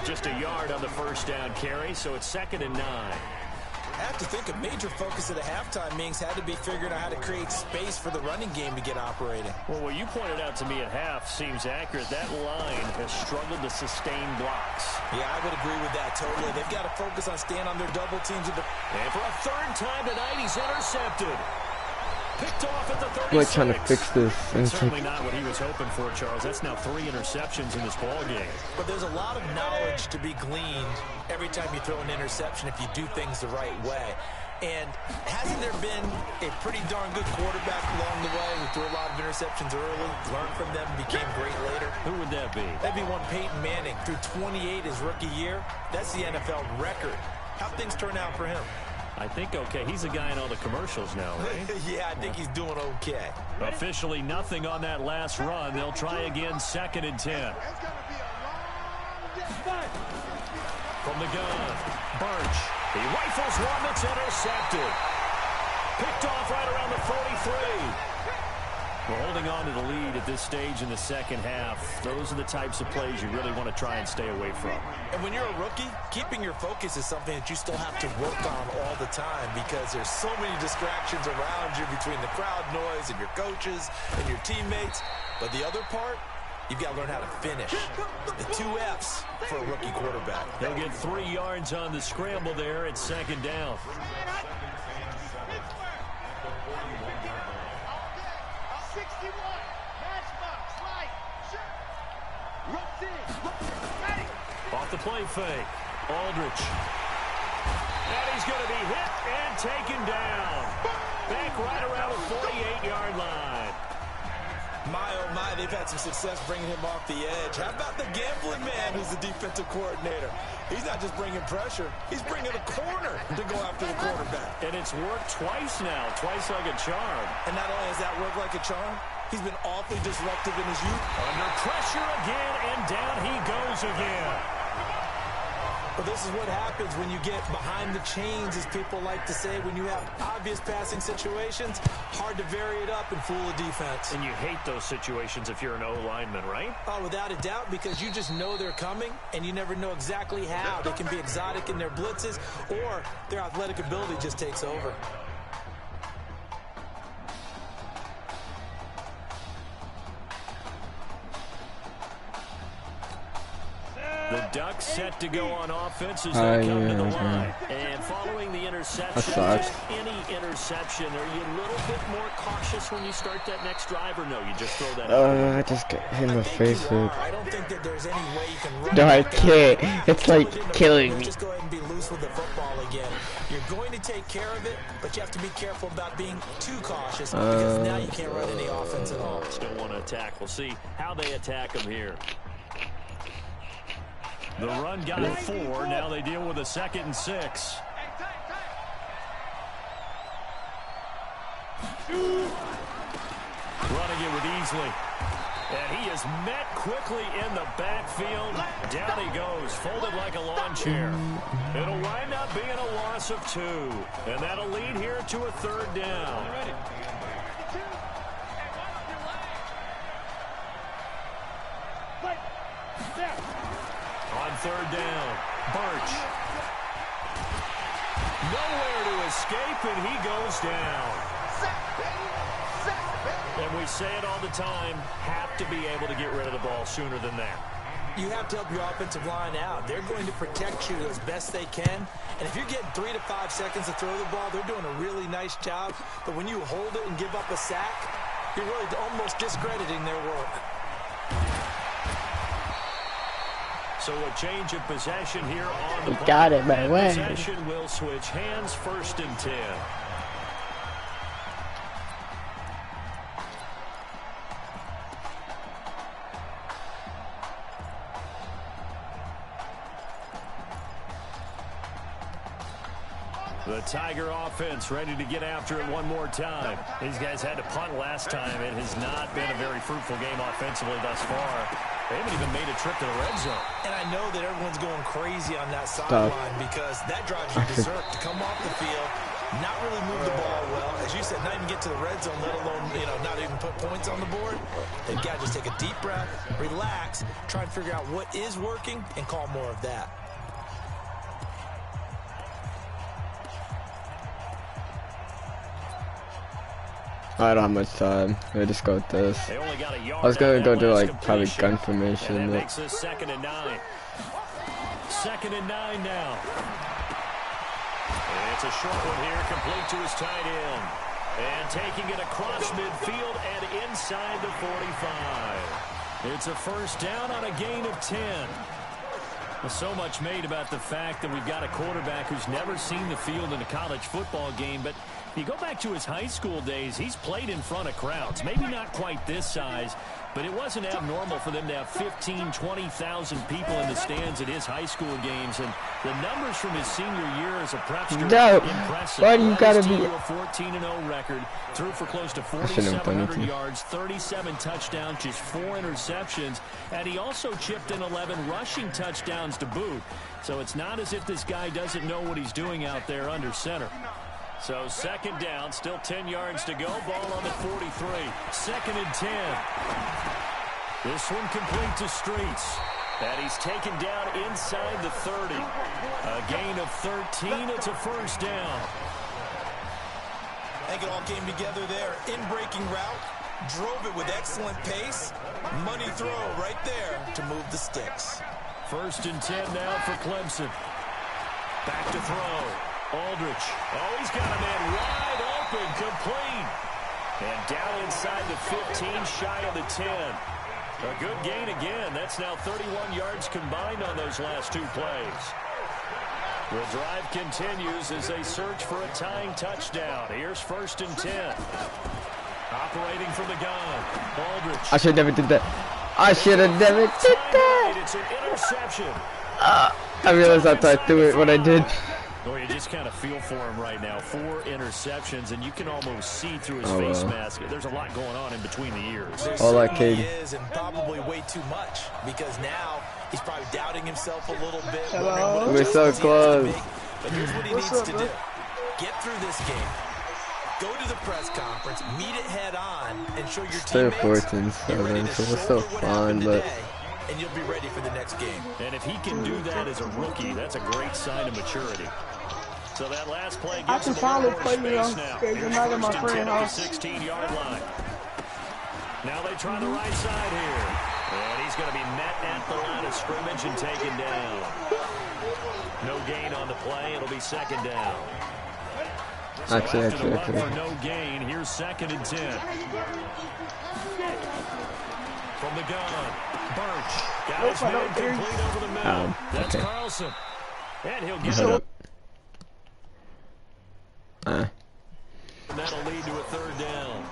Just a yard on the 1st down carry, so it's 2nd and 9. I have to think a major focus of the halftime meetings had to be figuring out how to create space for the running game to get operating. Well, what you pointed out to me at half seems accurate. That line has struggled to sustain blocks. Yeah, I would agree with that totally. They've got to focus on staying on their double teams. And for a 3rd time tonight, he's intercepted. Picked off at the 36. We're trying to fix this. Certainly not what he was hoping for, Charles. That's now 3 interceptions in this ball game. But there's a lot of knowledge to be gleaned every time you throw an interception if you do things the right way. And hasn't there been a pretty darn good quarterback along the way who threw a lot of interceptions early, learned from them, became great later? Who would that be? That'd be one Peyton Manning. Threw 28 his rookie year. That's the NFL record. How'd things turn out for him? I think okay. He's a guy in all the commercials now, right? Yeah, I think he's doing okay. Officially nothing on that last run. They'll try again, 2nd and 10. From the gun, Birch. He rifles one that's intercepted. Picked off right around the 43. We're holding on to the lead at this stage in the second half. Those are the types of plays you really want to try and stay away from. And when you're a rookie, keeping your focus is something that you still have to work on all the time because there's so many distractions around you between the crowd noise and your coaches and your teammates. But the other part, you've got to learn how to finish. The 2 F's for a rookie quarterback. They'll get 3 yards on the scramble there at 2nd down. Off the play fake, Aldrich. And he's going to be hit and taken down. Back right around the 48-yard line. My, oh my, they've had some success bringing him off the edge. How about the gambling man who's the defensive coordinator? He's not just bringing pressure, he's bringing a corner to go after the quarterback. And it's worked twice now, twice like a charm. And not only has that worked like a charm, He's been awfully disruptive in his youth. Under pressure again, and down he goes again. But this is what happens when you get behind the chains, as people like to say. When you have obvious passing situations, hard to vary it up and fool a defense. And you hate those situations if you're an O-lineman, right? Oh, without a doubt, because you just know they're coming, and you never know exactly how. They can be exotic in their blitzes, or their athletic ability just takes over. The Ducks set to go on offense as they come to the line. And following the interception, just any interception, are you a little bit more cautious when you start that next drive, or no, you just throw that out? I just got hit in the face with. I don't think that there's any way you can run. No, I can't. It's like killing me. Just go ahead and be loose with the football again. You're going to take care of it, but you have to be careful about being too cautious, because now you can't run any offense at all. Still want to attack. We'll see how they attack them here. The run got 4. Now they deal with a 2nd and 6. Running it with Easley. And he is met quickly in the backfield. Down he goes, folded like a lawn chair. It'll wind up being a loss of 2. And that'll lead here to a 3rd down. On 3rd down, Birch. Nowhere to escape, and he goes down. And we say it all the time, have to be able to get rid of the ball sooner than that. You have to help your offensive line out. They're going to protect you as best they can. And if you're getting 3 to 5 seconds to throw the ball, they're doing a really nice job. But when you hold it and give up a sack, you're really almost discrediting their work. So a change of possession here on the got it, my way. Possession will switch hands, 1st and 10. The Tiger offense ready to get after it one more time. These guys had to punt last time. It has not been a very fruitful game offensively thus far. They haven't even made a trip to the red zone. And I know that everyone's going crazy on that sideline because that drives you berserk to come off the field, not really move the ball well. As you said, not even get to the red zone, let alone, not even put points on the board. They've got to just take a deep breath, relax, try and figure out what is working, and call more of that. I don't have much time. Let me just go with this. I was gonna go do like probably gun formation. And that makes this 2nd and 9. 2nd and 9 now. And it's a short one here, complete to his tight end. And taking it across midfield and inside the 45. It's a 1st down on a gain of 10. Well, so much made about the fact that we've got a quarterback who's never seen the field in a college football game, but you go back to his high school days, he's played in front of crowds. Maybe not quite this size, but it wasn't abnormal for them to have 15,000, 20,000 people in the stands at his high school games. And the numbers from his senior year as a prepster impressive. Why do you gotta be a 14-0 record, threw for close to 4,700 yards, 37 touchdowns, just 4 interceptions, and he also chipped in 11 rushing touchdowns to boot. So it's not as if this guy doesn't know what he's doing out there under center. So 2nd down, still 10 yards to go. Ball on the 43. 2nd and 10. This one complete to Streets. And he's taken down inside the 30. A gain of 13. It's a 1st down. I think it all came together there. In-breaking route. Drove it with excellent pace. Money throw right there to move the sticks. 1st and 10 now for Clemson. Back to throw. Aldrich. Oh, he's got a man wide open, complete. And down inside the 15, shy of the 10. A good gain again. That's now 31 yards combined on those last 2 plays. The drive continues as they search for a tying touchdown. Here's 1st and 10. Operating from the gun. Aldrich. I should never did that. I should have never did that. It's an interception. I realized after I threw it what I did. Well, you just kind of feel for him right now. 4 interceptions, and you can almost see through his face mask. There's a lot going on in between the ears. There certainly is, and probably way too much, because now he's probably doubting himself a little bit. Hello? We're so close. But here's what he needs to do. Get through this game. Go to the press conference, meet it head on, and show your Still teammates 14-7, so we're still fine, but and you'll be ready for the next game. And if he can do that as a rookie, that's a great sign of maturity. So that last play I gives can him finally more play space you now. because you're not in my friend house. 16-yard line. Now they try the right side here. And he's going to be met at the line of scrimmage and taken down. No gain on the play. It'll be second down. So after the run for no gain, here's 2nd and 10. From the gun, Birch got his man complete over the middle. That's Carlson. And he'll get it. And that'll lead to a 3rd down.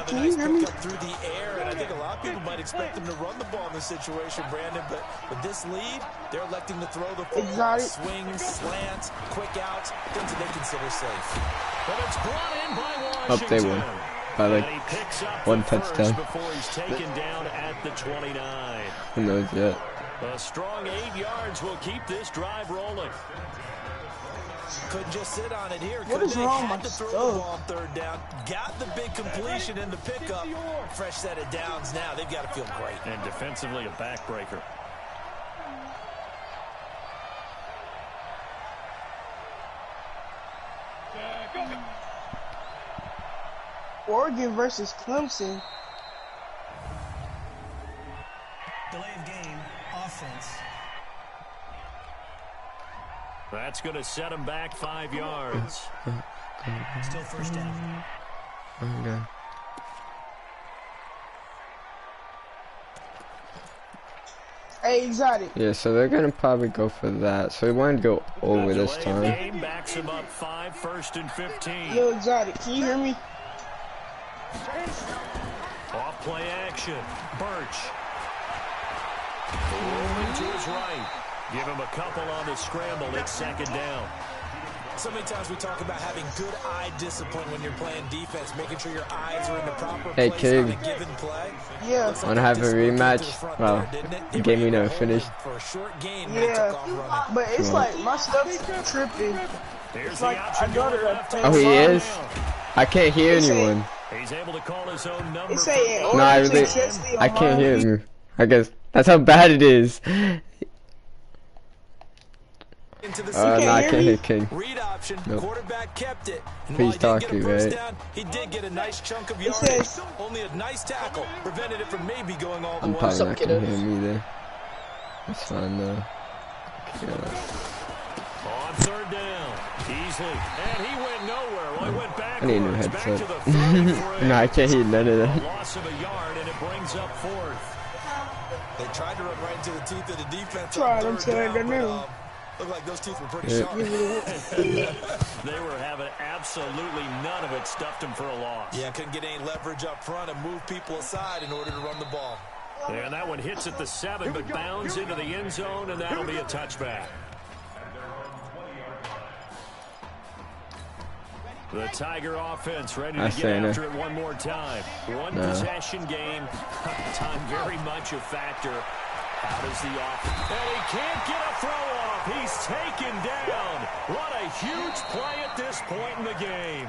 Can you hear me? Through the air, and I think a lot of people might expect them to run the ball in this situation, Brandon, but with this lead, they're electing to throw the football. Swings, slants, quick outs, things that they consider safe. But it's brought in by Washington. Up they win by like 1 touchdown. Before he's taken down at the 29. Who knows yet? A strong 8 yards will keep this drive rolling. Couldn't just sit on it here. What is wrong with my throw the ball on 3rd down. Got the big completion in the pickup. Fresh set of downs now. They've got to feel great. And defensively, a backbreaker. Oregon versus Clemson. Delay of game, offense. That's going to set him back 5 yards. Still 1st down. Okay. Hey, exotic. Yeah, so they're gonna probably go for that. So we wanted to go over this time. Game backs him up 5, 1st and 15. Yo, exotic, can you hear me? Off play action. Birch. Rolling to his right. Give him a couple on the scramble. It's 2nd down. So many times we talk about having good eye discipline when you're playing defense, making sure your eyes are in the proper place on a given play. Yeah. Wanna have a rematch? Well, the game we never finished. For a short game, yeah, but it's like my stuff's tripping. It's like I got it up. Oh, he is? I can't hear anyone. He's able to call his own number. No, I can't hear him. I guess that's how bad it is. No, I can't hear King. Read option. Nope. Quarterback kept it. And He's talking, right? Down, he did get a nice chunk of yardage. Only a nice tackle prevented it from maybe going all the way. I'm probably not gonna hear me there. That's fine though. On 3rd down, easily, and he went nowhere. Well, he went backwards. I need a new headset. No, I can't hear none of that. Loss of a yard, and it brings up 4th. They tried to run right into the teeth of the defense. Tried, I'm telling you now. Looked like those teeth were pretty sharp. They were having absolutely none of it. Stuffed him for a loss. Yeah, couldn't get any leverage up front and move people aside in order to run the ball. And that one hits at the 7, but bounds into the end zone, and that'll be a touchback. The Tiger offense ready to get after it one more time. One possession game. Time very much a factor. How does the offense? And he can't get a throw off. He's taken down. What a huge play at this point in the game.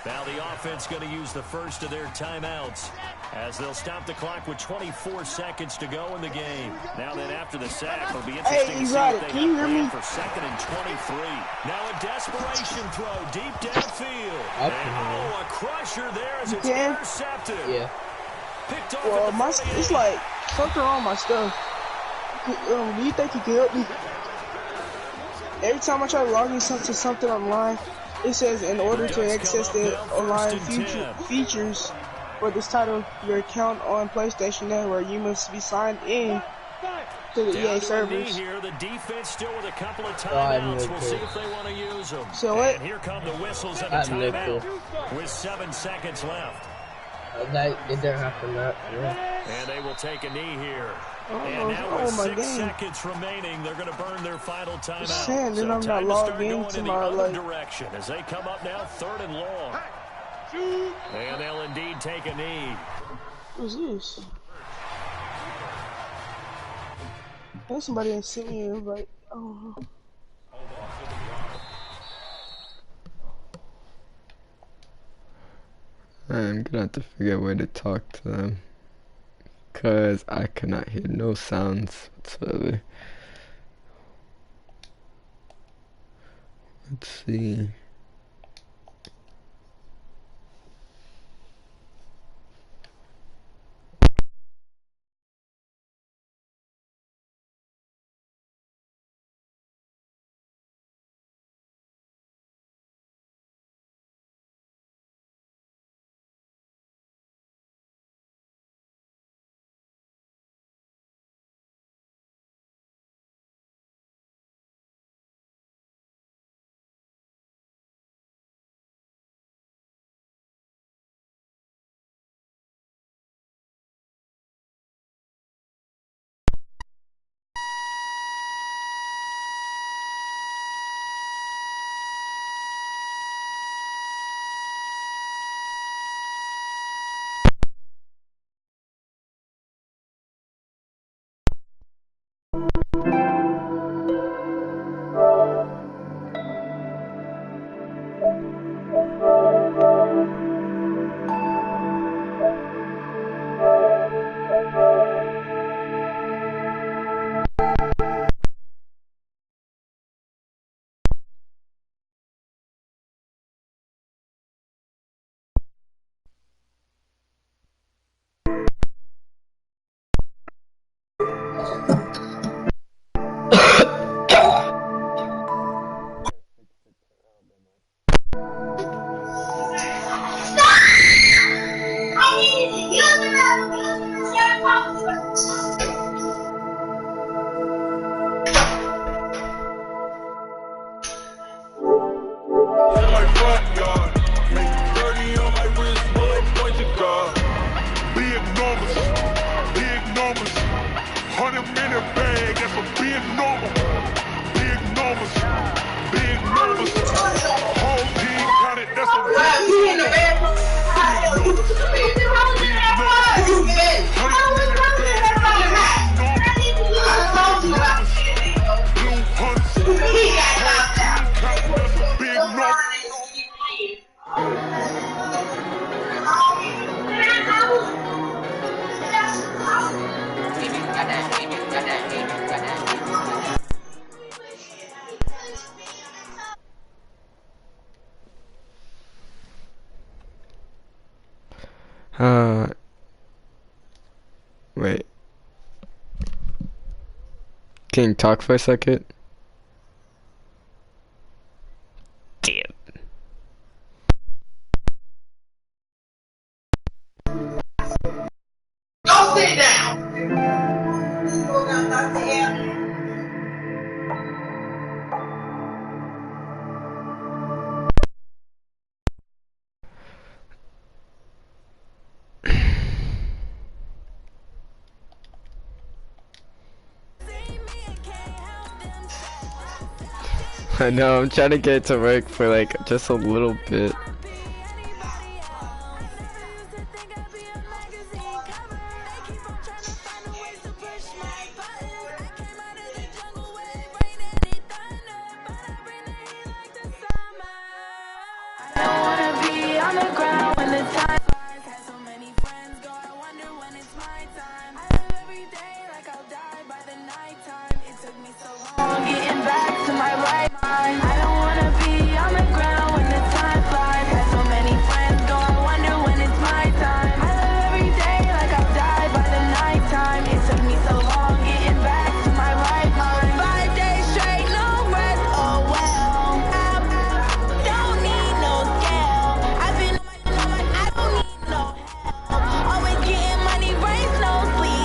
Now the offense going to use the first of their timeouts as they'll stop the clock with 24 seconds to go in the game. Now then after the sack, it'll be interesting to see what they have planned for 2nd and 23. Now a desperation throw deep downfield. And a crusher there as it's intercepted. Yeah. Picked off well, it's like something wrong with my stuff. Do you think you can help me? Every time I try to log into something online, it says in order to access the online features for this title, your account on PlayStation Network, you must be signed in to the EA servers. Here, the defense still with a couple of timeouts. We'll see if they want to use them. So what? And here come the whistles of the timeout with 7 seconds left. It didn't happen that. And they will take a knee here. And now with 6 game. seconds remaining, they're going to burn their final timeout. Saying, then So I'm time not to start logged going into in the my, other like, direction as they come up now 3rd and long. And they'll indeed take a knee. Who's this? I think somebody didn't send me an invite. Oh. I'm gonna have to figure out a way to talk to them. Cause I cannot hear no sounds whatsoever. Let's see. Wait. Can you talk for a second? Damn. Go sit down. I know, I'm trying to get it to work for like just a little bit. Getting back to my right mind. I don't wanna be on the ground when the time flies. Had so many friends go, I wonder when it's my time. I live every day like I'll die by the night time. It took me so long getting back to my right mind. 5 days straight, no rest, oh well. I don't need no scale. I've been on my, I don't need no help. Always getting money, rains, no sleep.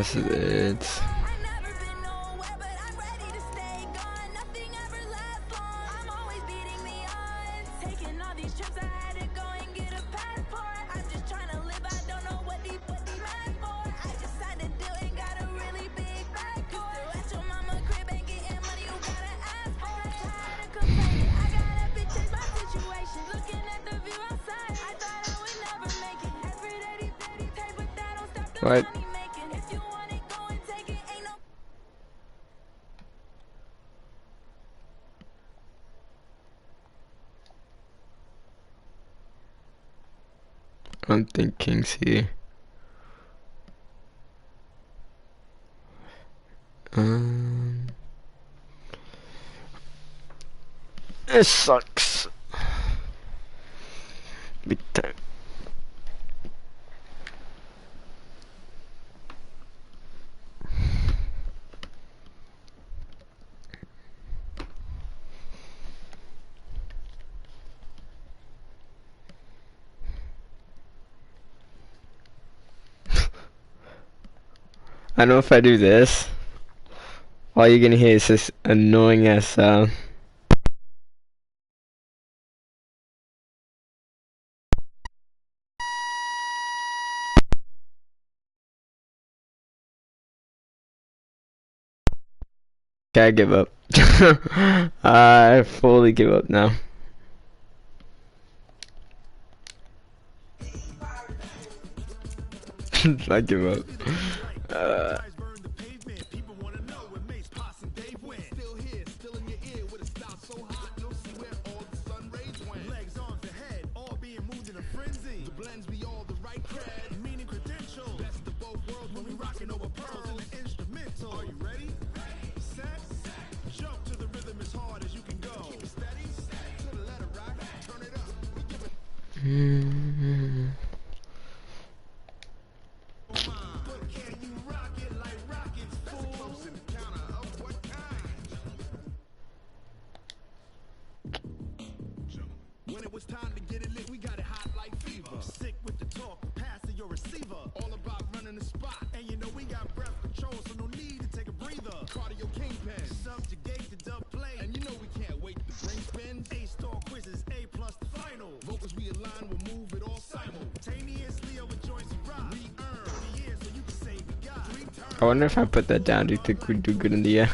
This is it. What? I'm thinking here. It sucks. Big time. I know if I do this, all you're gonna hear is this annoying ass sound. Okay, I give up. I fully give up now. I give up. When it was time to get it lit, we got it hot like fever. Sick with the talk, passing your receiver. All about running the spot. And you know we got breath control, so no need to take a breather. Cardio kingpin, subjugate the dub play. And you know we can't wait to bring spins. A-star quizzes, A plus the final. Vocals we align, we'll move it all simultaneously over joints and rock. We earn 30 years, so you can say we got 3 turns. I wonder if I put that down, do you think we'd do good in the air?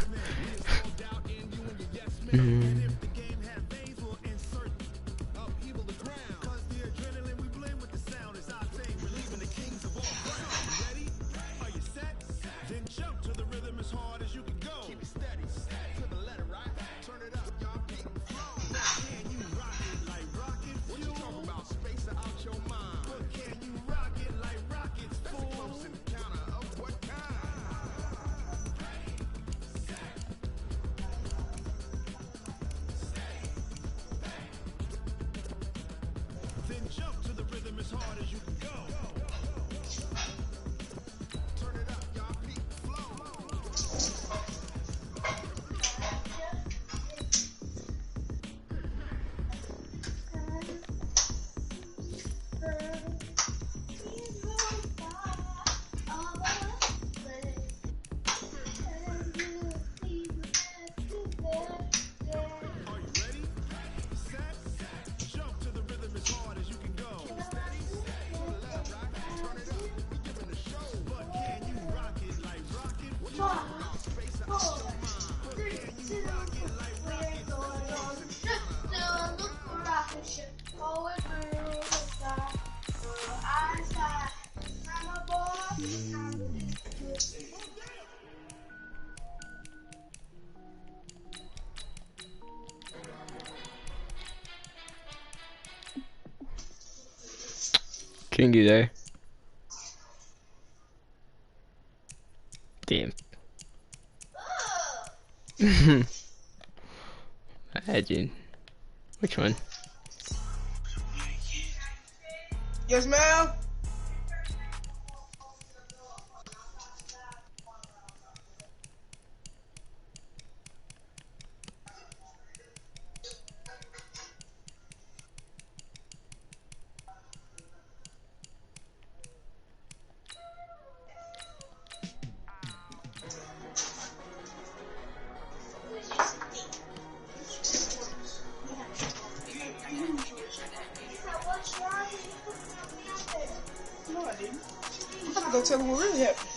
King, you there? Damn. Imagine. Which one? Yes, ma'am. No, I didn't. I'm gonna go tell him what really happened.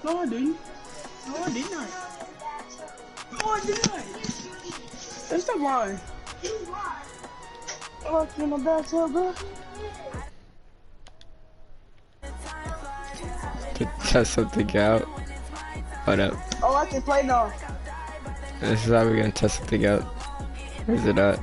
No, I didn't. No, I did not. No, I did not. Hey, stop lying. I locked you in my bathtub, bro. to test something out. What up? Oh, I can play now. This is how we're gonna test something out. Where's it at?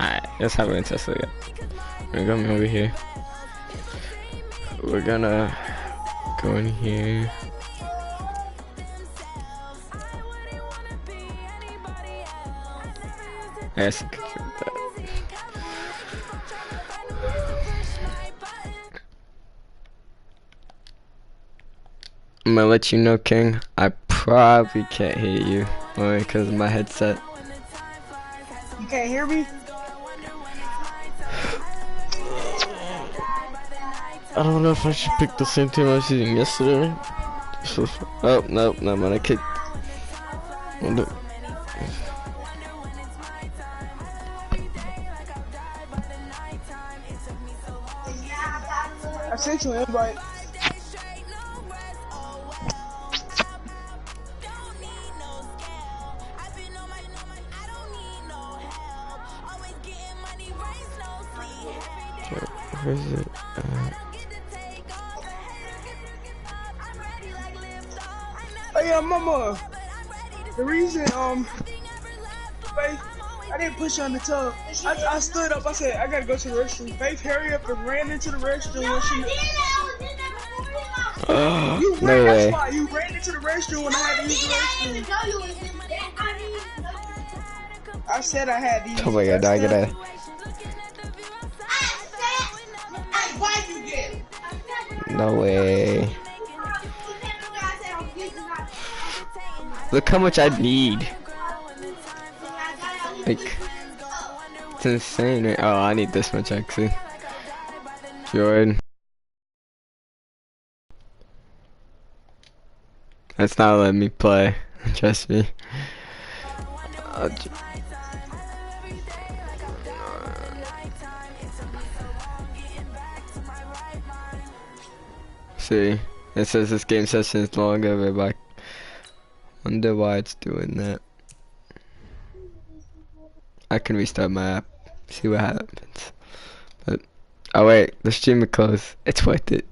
Alright, that's how we're gonna test it out. We're gonna come over here. We're gonna go in here. Yes, I can control that. I'm gonna let you know, King. I probably can't hear you, only because of my headset. You can't hear me? I don't know if I should pick the same team I was using yesterday. Oh, no, no, man, I kicked. I sent you an invite. Where is it? Oh yeah, mama. The reason, Faith, I didn't push you on the tub. I stood up. I said, I gotta go to the restroom. Faith, hurry up and ran into the restroom when she. You No ran. way. That's why you ran into the restroom when I had to use the restroom. I said I had to use. Oh my god, I gotta. No way. Look how much I need. Like, it's insane, right? Oh, I need this much actually. Jordan. That's not letting me play. Trust me. See, it says this game session is no longer available. Wonder why it's doing that. I can restart my app, see what happens. But oh wait, the stream is closed. It's worth it.